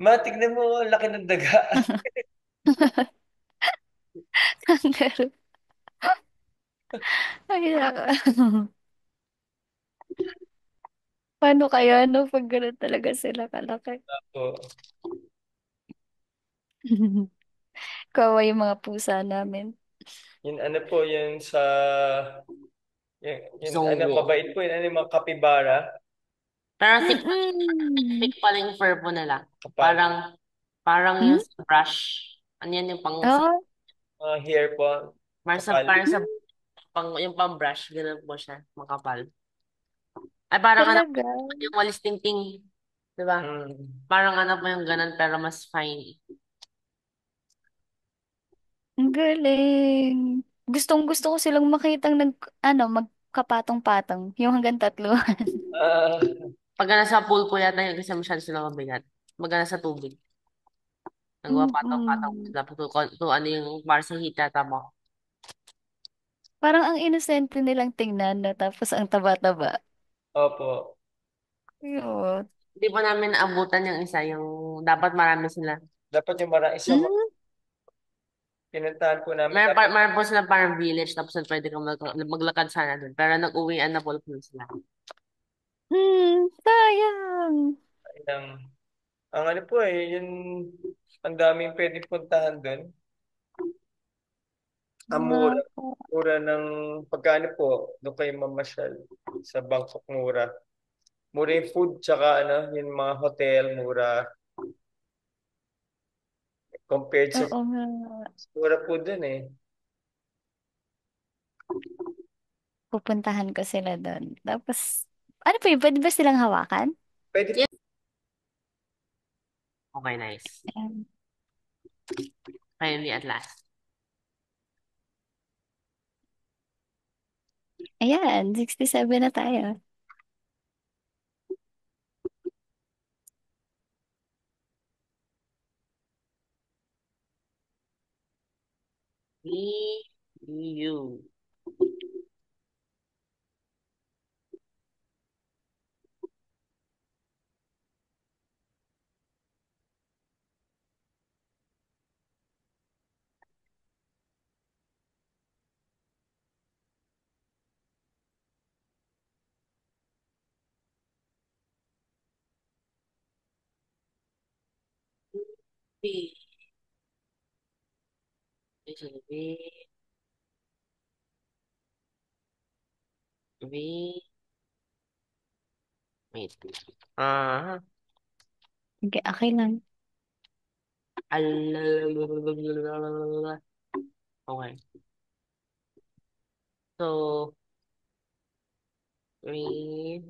ma, tignan mo, ang laki ng daga. Kangaroo. Ay, naka. Paano kaya, no? Pag ganun talaga sila kalaki. So, Kawawa yung mga pusa namin. yun ano po, yun sa, yun ano, Zongo. mabait po yun, ano yung mga kapibara, Pero thick, Mm-mm. thick pala yung fur po nila. kapal, Parang Hmm? yung sa brush. Ano yan yung pang sa, Oh, mga hair po, kapal. parang sa yung pang brush. Ganun po siya. Makapal. Ay, parang ano, talaga. yung walis tingting. Diba? Mm. Parang ano po yung ganun pero mas fine. Ang galing. Gustong gusto ko silang makitang magkapatong-patong. Yung hanggang tatlo. Ah, Pag nasa pool po yata yung kasi masyado sila mabigat. Pag nasa tubig. Nagwapataw-pataw Mm-mm. sila po to ano yung para sa hita tamo. Parang ang inosente nilang tingnan na tapos ang taba-taba. opo. Cute. Hindi po namin naabutan yung isa, yung dapat marami sila. Dapat yung marang isang Mm, pinuntahan po namin. Dapat, Meron po sila parang village tapos na pwede kang maglakad sana doon. Pero nag-uwian na po sila. sayang. ng, ang ano po eh, yun, ang daming pwedeng puntahan doon. Ang Nga mura. po. Mura ng pagkano po, doon kayo mamasyal sa Bangkok mura. Mura yung food, tsaka ano, yung mga hotel, mura. Compared sa Oo nga. mura po doon eh. Pupuntahan ko sila doon. Tapos, ano po yun? Pwede ba silang hawakan? Pwede po. Yes. Okay, nice. Ayan. Finally at last. Ayan, 67 na tayo. Me, you. We, we, wait. Ah, Okay, okay lang. okay. So, we,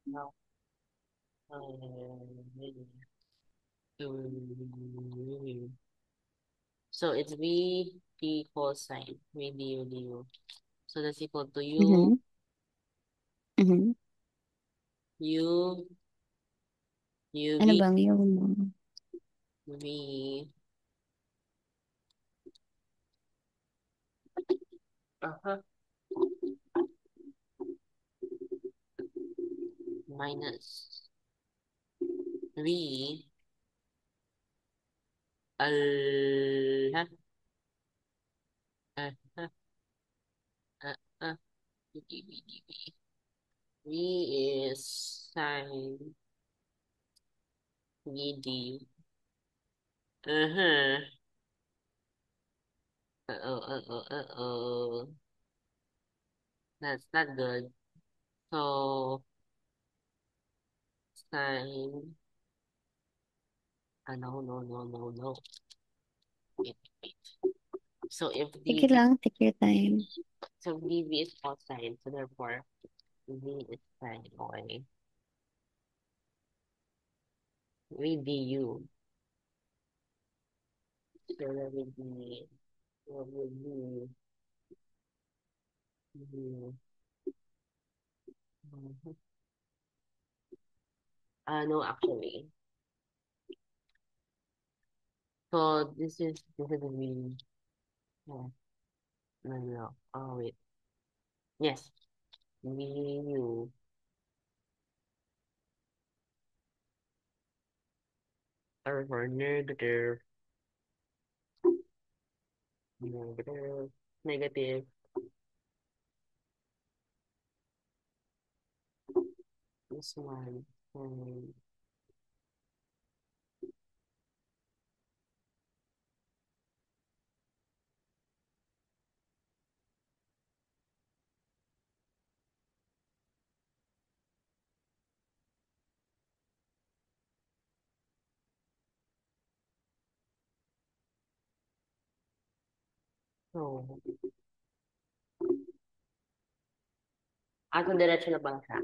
now, so it's V T cos sign. V D U D U. So that's equal to U, Mm-hmm. Mm-hmm. U, U, Ano V, bang yung... V, uh-huh, minus V, al, huh, uh, huh, V is sine VD. Uh-huh. Uh-oh, uh-oh, uh-oh. That's not good. So, sine. No, no, no, no, no. Wait, wait. So if Sige DV, lang, take your time. so DV is cosine, so therefore V is sine. Okay. VDU. So that would be, mhm. No, actually. So this is V. Yeah, no, no, no. Oh, wait. Yes. VU. Therefore, negative, negative. This one. So, diretso na ba siya?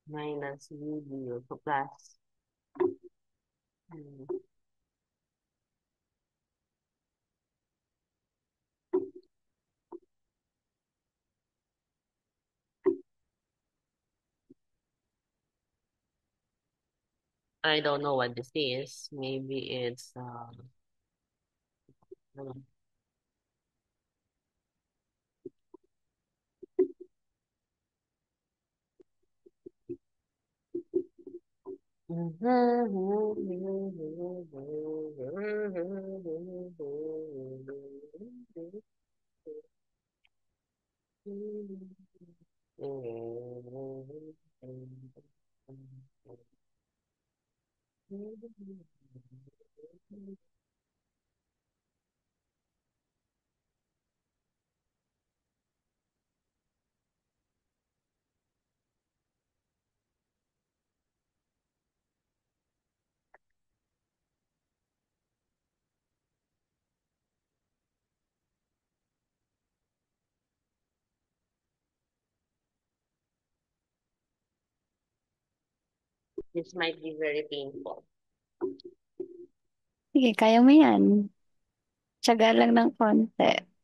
Minus VDU. So, plus. Hmm, I don't know what this is. Maybe it's, ano. This might be very painful. Sige, kaya mo yan. Tiyaga lang ng konti.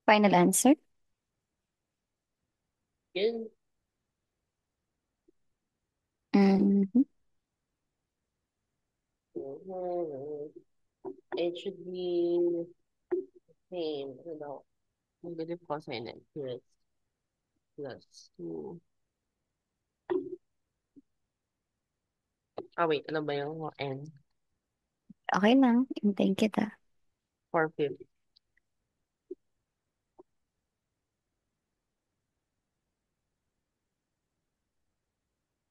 Final answer? Yun. Mhm. It should be same, negative cosine and plus 2. Wait, ano ba yung N? Okay lang. Hintayin kita. 4/5.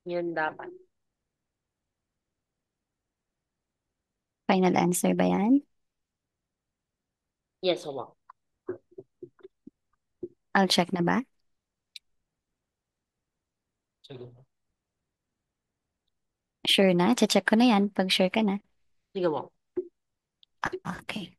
Yun dapat. Final answer ba yan? Yes, wala. I'll check na ba? Sige. Sure na? Check ko na yan pag sure ka na. Sige mo. Okay.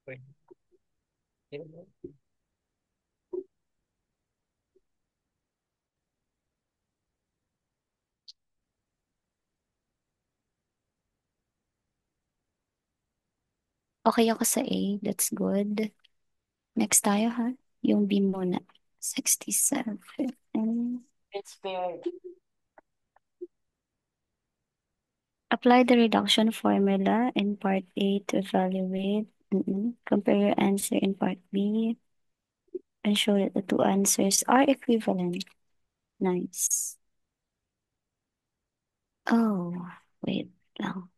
Wait. Yun mo. Okay ako sa A. That's good. Next tayo ha. Yung B muna. 67. It's fair. Apply the reduction formula in part A to evaluate. Compare your answer in part B and show that the two answers are equivalent. Nice. Oh, wait lang.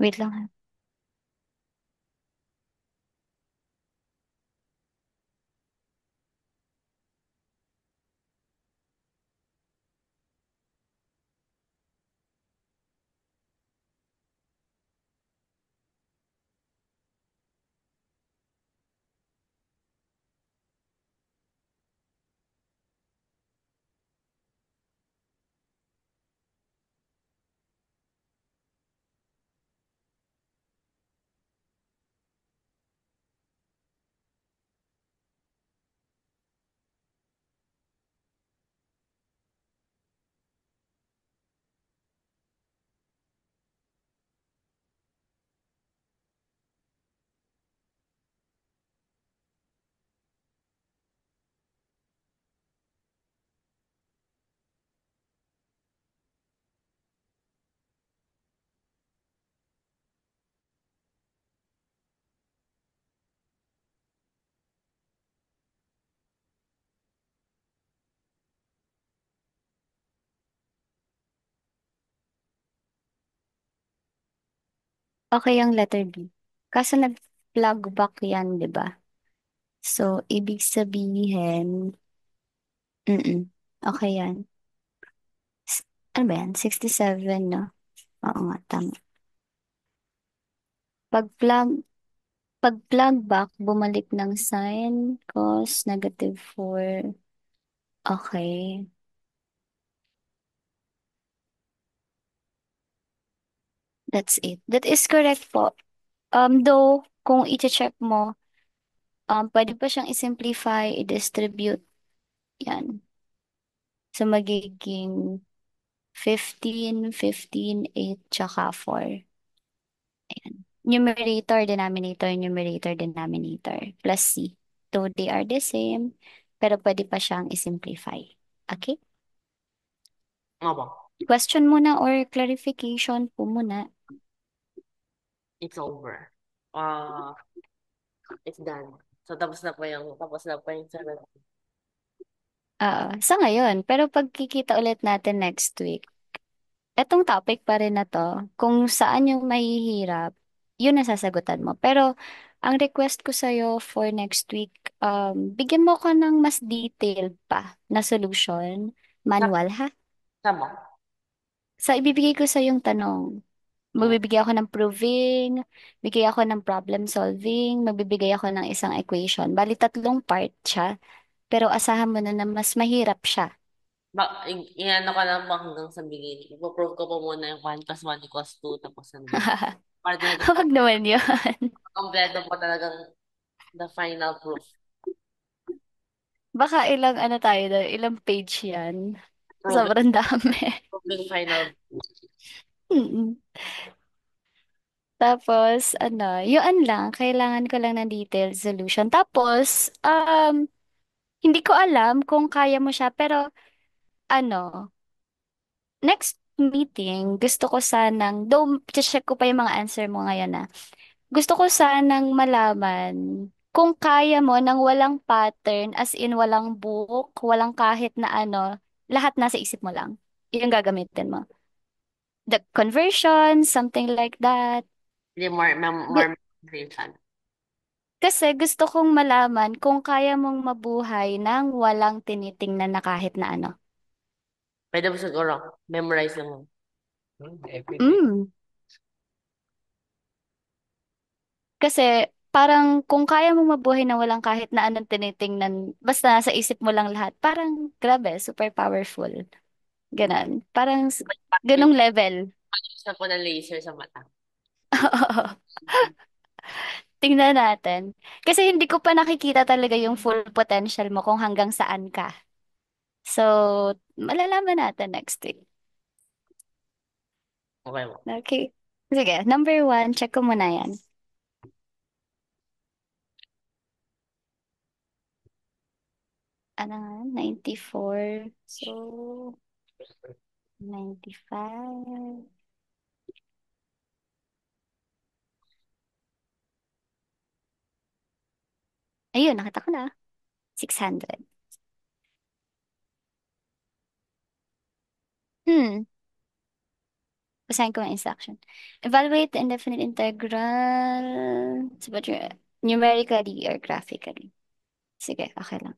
Wait lang ha. Okay ang letter B. Kaso nag-plug back yan, di ba? So, ibig sabihin, okay yan. Ano ba yan? 67, no? Oo nga, tama. Pag-plug, pag-plug back, bumalik ng sign, cos -4. Okay. That's it. That is correct po. Though, kung i-check mo, pwede pa siyang i-simplify, i-distribute. Yan. So, magiging 15, 15, 8, tsaka 4. Ayan. Numerator, denominator, numerator, denominator. Plus C. Though they are the same, pero pwede pa siyang i-simplify. Okay? Opo. Question muna or clarification po muna. It's over. Uh, it's done. So, tapos na po yung 7. Sa ngayon. Pero pagkikita ulit natin next week, etong topic pa rin na to, kung saan yung mahihirap, yun ang sasagutan mo. Pero, ang request ko sa'yo for next week, bigyan mo ka ng mas detailed pa na solution, Sa, manual ha. sa mo? Sa ibibigay ko sa yung tanong, Oh, Magbibigay ako ng proving, bigay ako ng problem solving, magbibigay ako ng isang equation. Bali, tatlong part siya, pero asahan mo na mas mahirap siya. iyan ko lang po hanggang sa beginning. Ipoprove ko po muna yung 1 plus 1 equals 2 tapos hanggang para talaga po, Huwag naman yun. kompleto po talagang the final proof. Baka ilang ano tayo doon, ilang page yan. Proving, Sobrang dami. proving final. Mm. Tapos, ano, yun lang, kailangan ko lang ng detailed solution. Tapos, hindi ko alam kung kaya mo siya, pero, ano, next meeting, gusto ko sanang, though, check ko pa yung mga answer mo ngayon na, gusto ko sanang malaman kung kaya mo nang walang pattern, as in walang book, walang kahit na ano, lahat nasa isip mo lang. Yung gagamitin mo. The conversion, something like that. Hindi, more memorization. Kasi gusto kong malaman kung kaya mong mabuhay nang walang tinitingnan na kahit na ano. Pwede mo siguro, memorize lang mo. Everyday. Mm. Kasi parang kung kaya mong mabuhay na walang kahit na anong tinitingnan, basta nasa isip mo lang lahat, parang grabe, super powerful. Ganon. Parang ganong level. Pag-use na po ng laser sa mata. Tingnan natin. Kasi hindi ko pa nakikita talaga yung full potential mo kung hanggang saan ka. So, malalaman natin next week. Okay mo. Okay. Sige, number one, check ko muna yan. Ano nga, 94. So, 95. Ayun, nakita ko na. 600. Hmm. Basahin ko ang instruction. Evaluate the indefinite integral. Sabat numerically or graphically. Sige, okay lang.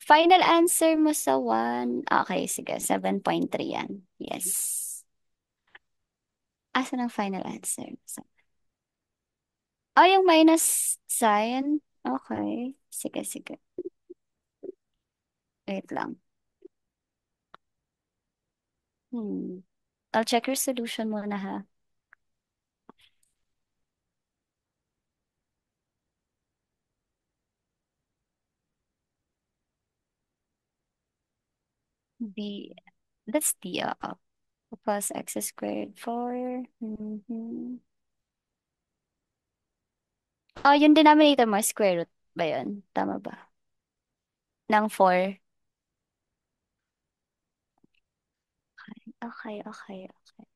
Final answer mo sa 1. Okay, sige. 7.3 yan. Yes. Asa ng final answer? Yung minus sign. Okay. Sige, sige. Wait lang. Hmm. I'll check your solution muna ha. B. That's the plus x squared 4. Mhm. Yung denominator mo, square root ba yun? Tama ba? Ng 4. Okay, okay, okay.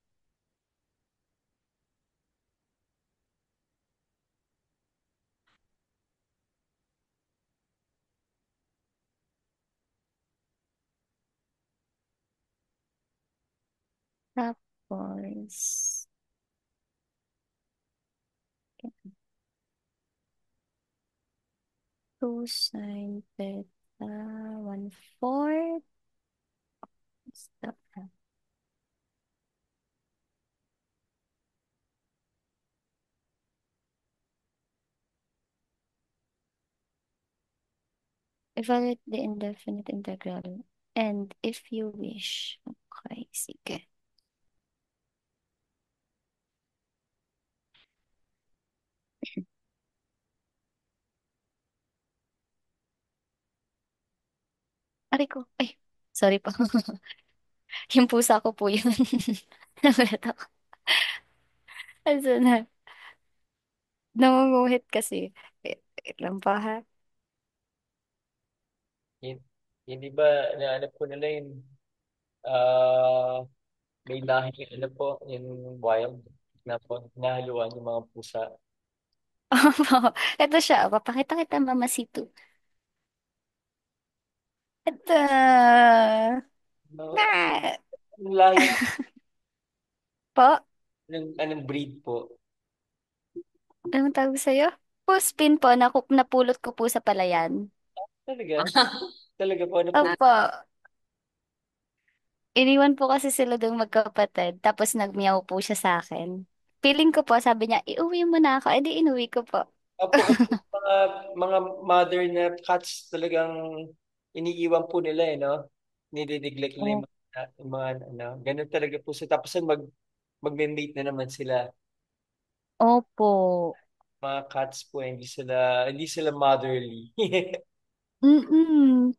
Tapos, 2 sine theta 1/4. Stop. Evaluate the indefinite integral. And if you wish. Okay, sige. Aray ko. Ay, sorry po. Yung pusa ko po yun. Nagulat ako. Asa na? Nangunguhit kasi. Wait lang pa ha. Hin- Hindi ba, naanap ko nila yung, ah, may lahi, ano po, yung wild na po, nahaluan yung mga pusa. Ito siya. Papakita kita, Mamacito. Ito. No, Ah. yung lahi, Po, anong breed po? anong tawag sa'yo? Puspin po. Napulot ko po sa palayan. Talaga? Talaga po, ano po? Opo. Iniwan po kasi sila dong magkapatid, tapos nagmeow po siya sa akin. Feeling ko po, sabi niya, iuwi mo na ako. Edi inuwi ko po. Opo, kasi mga mother na cats talagang iniiwan po nila eh, no? Nididiglect nila Oh, yung mga ano, ganun talaga po. So, tapos magme-mate na naman sila. opo. Mga cats po, hindi sila motherly. Mm-mm.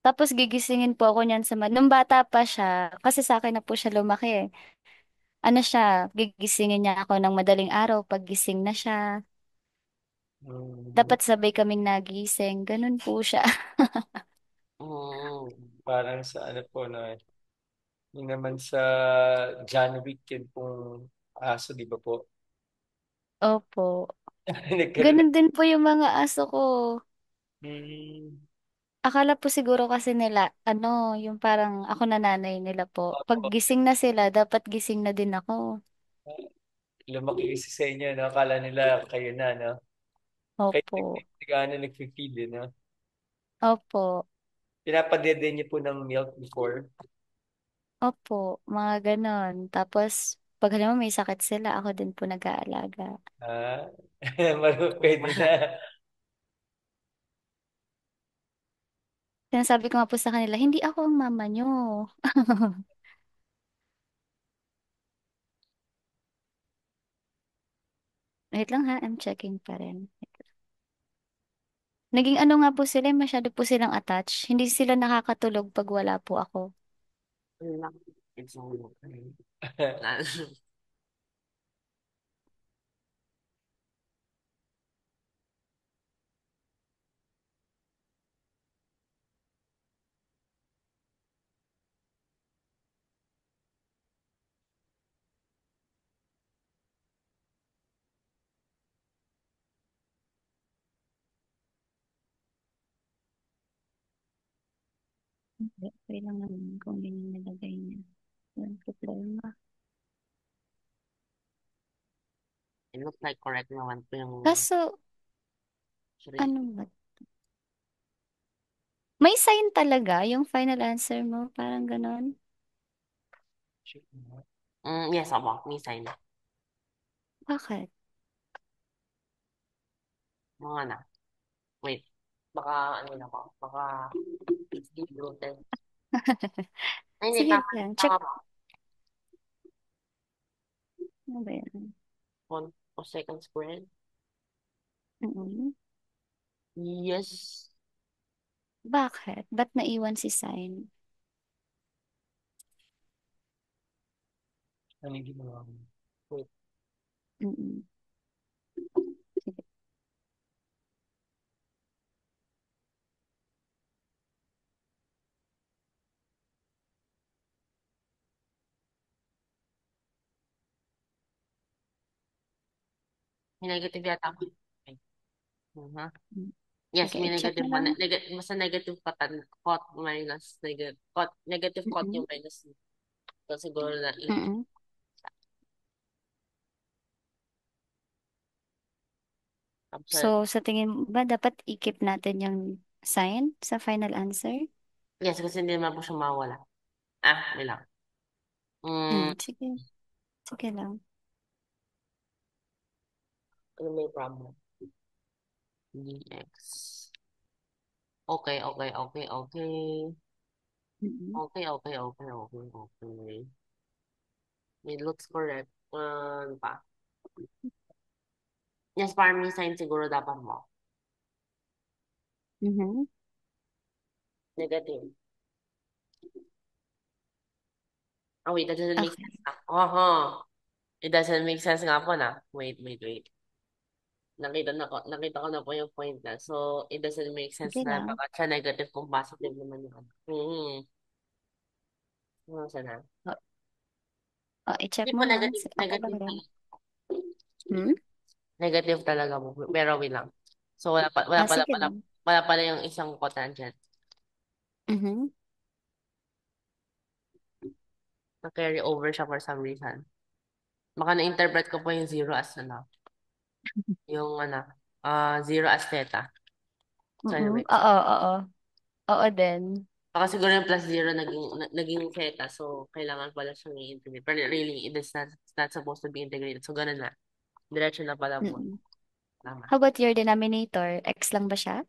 Tapos gigisingin po ako niyan nung bata pa siya, kasi sa akin na po siya lumaki eh. Ano siya, gigisingin niya ako ng madaling araw pag gising na siya. Mm, Dapat sabay kaming nagising. Ganun po siya. Mm. parang sa ano po, no? Yung naman sa John Wick, yun pong aso, di ba po? Opo. Nagkaroon Ganun din po yung mga aso ko. mm, Akala po siguro kasi nila, ano, yung parang ako na nanay nila po. Pag opo. gising na sila, dapat gising na din ako. Lumaki kasi sa inyo, no? Akala nila kayo na, no? Kayo Opo. nag-feed, no? Opo. Pinapadede niyo po ng milk before. Opo. Mga ganon. Tapos, pag alam mo may sakit sila, ako din po nag-aalaga. Ah, pwede na. Sinasabi ko nga po sa kanila, hindi ako ang mama nyo. Wait lang ha, I'm checking pa rin. Naging ano nga po sila, masyado po silang attached. Hindi sila nakakatulog pag wala po ako. Wala. It's all okay. Okay, okay lang naman kung ganyan nilagay niya. Walang problema. It looks like correct naman po yung Kaso, three. ano ba? May sign talaga yung final answer mo. Parang ganon. Yes, opo. May sign. Bakit? Mga na. Wait. Baka, ano na po. Baka, it's deep rooted. Ay, hindi. Sige Tama. lang. Check. Tama po. Ano ba yan? One o second square. Mm. Yes. Bakit? Ba't naiwan si sign? Ano yung ginawa mo? Wait, Mm. Sige. May negative yata ako. Okay. Mm. Yes, Sige, may i-check negative mo pa. lang. Basta negative pa cot minus negative cot Mm-mm. yung minus. So, siguro na Mm-mm. So, absurd. sa tingin mo ba dapat i-keep natin yung sign sa final answer? Yes, kasi hindi naman po siya mawala. Ah, may lang. Mm, Sige. Sige lang. ano may problem? Dx. Okay, okay, okay, okay. Mm-mm. Okay, okay, okay, okay, okay. It looks correct. Ano pa? Yes, parang may sign siguro dapat mo. Mhm. Negative. Oh, wait, that doesn't make Okay. sense na. Oh, it doesn't make sense nga po na. Wait, wait, wait. Nakita ko na po yung point na. So, it doesn't make sense Sige na lang. baka siya negative kung positive naman yun. Ano sana? O, i-check Hindi mo po lang. negative, Okay lang negative rin. talaga. Hmm? Negative talaga po. Pero wait lang. So, Sige lang. wala pala yung isang cotangent Mhm. na carry over siya for some reason. Baka na-interpret ko po yung zero as ano, yung ano, zero as theta. So, Mm-mm. anyway. Oo, oo. Oo din. Baka siguro yung plus zero naging theta. So, kailangan pala siyang i-integrate. Pero really, it's not supposed to be integrated. So, ganun na. Diretso na pala po. Mm-mm. Tama. How about your denominator? X lang ba siya?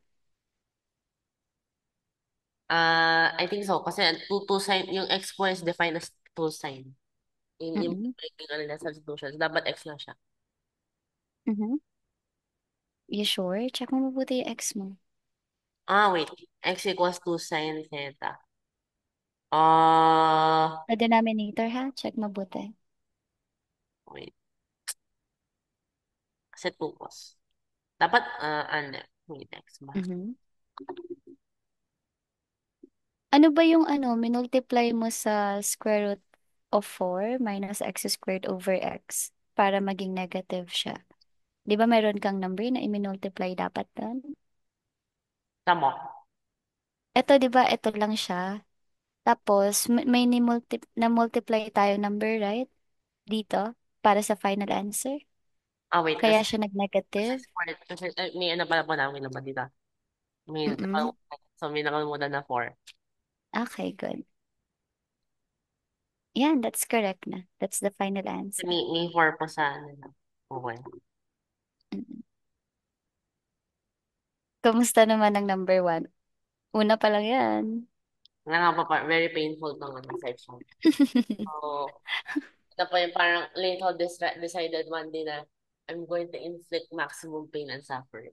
I think so. Kasi two sign, yung expo is defined as two sign. In Mm-mm. making ano na substitutions. Dapat X lang siya. Mm-hmm. You sure? Check mo mabuti yung X mo. Wait. X equals 2 sin theta. Ah, Sa denominator ha? Check mabuti. wait. Kasi 2 cos. Dapat, ano, wait, X ba? Mm-hmm. Ano ba yung ano, minultiply mo sa square root of 4 minus x squared over x para maging negative siya? Di ba meron kang number na i-multiply dapat doon? Tama. Ito, di ba, ito lang siya. Tapos, may na-multiply tayo number, right? Dito, para sa final answer. Wait, Kaya kasi, siya kasi nag-negative. square, kasi, may ano pala po namin naman dito. May, Mm-mm. so, may nakalimutan na 4. Okay, good. Yan, that's correct na. That's the final answer. May 4 po sa, ano, okay. Mm-mm. Kamusta naman ang number 1? Una pa lang yan. Nga pa, very painful tong ano, section. So, ito po yung parang Lincoln decided one day na I'm going to inflict maximum pain and suffering.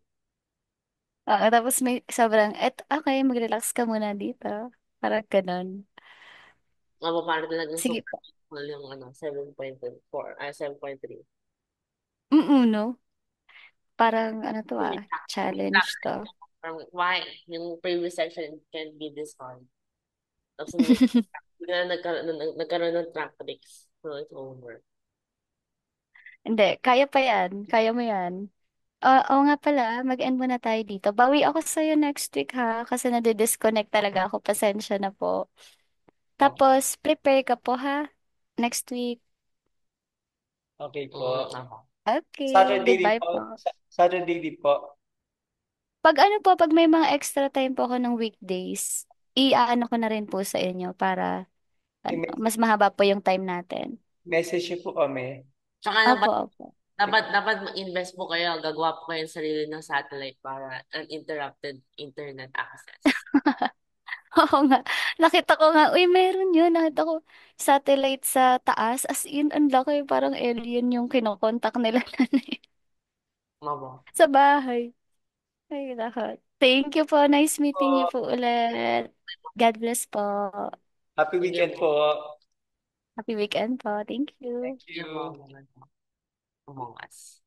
Oo, tapos may sobrang, okay, mag-relax ka muna dito. Parang ganun. Nga po parang talagang Sige super pa. painful yung ano, 7.4, 7.3. No? Parang, ano to challenge to. Parang, why? Yung previous section can't be this hard. Tapos bigla nagkaroon ng track breaks. So, it's over. Hindi, kaya pa yan. Kaya mo yan. Oo nga pala, mag-end muna tayo dito. Bawi ako sa'yo next week ha, kasi nade-disconnect talaga ako. Pasensya na po. Okay, Tapos, prepare ka po ha, next week. okay po. Ako. Okay, Saturday din goodbye po. po. Saturday din po. Pag ano po, pag may mga extra time po ako ng weekdays, i-aano ko na rin po sa inyo para mas mahaba po yung time natin. I-message niyo po kami. Tsaka Opo, opo. dapat mag-invest po kayo, gagawa po kayo ng sarili ng satellite para uninterrupted internet access. Oo nga. Nakita ko nga, uy, meron yun. Nakita ko satellite sa taas. As in, ang laki. Parang alien yung kinokontak nila Mabo. sa bahay. Ay, lahat. Thank you po. Nice meeting you Po. po ulit. God bless po. Happy Sige weekend po. po. Happy weekend po. Thank Thank you. Sige po. you. Among Us.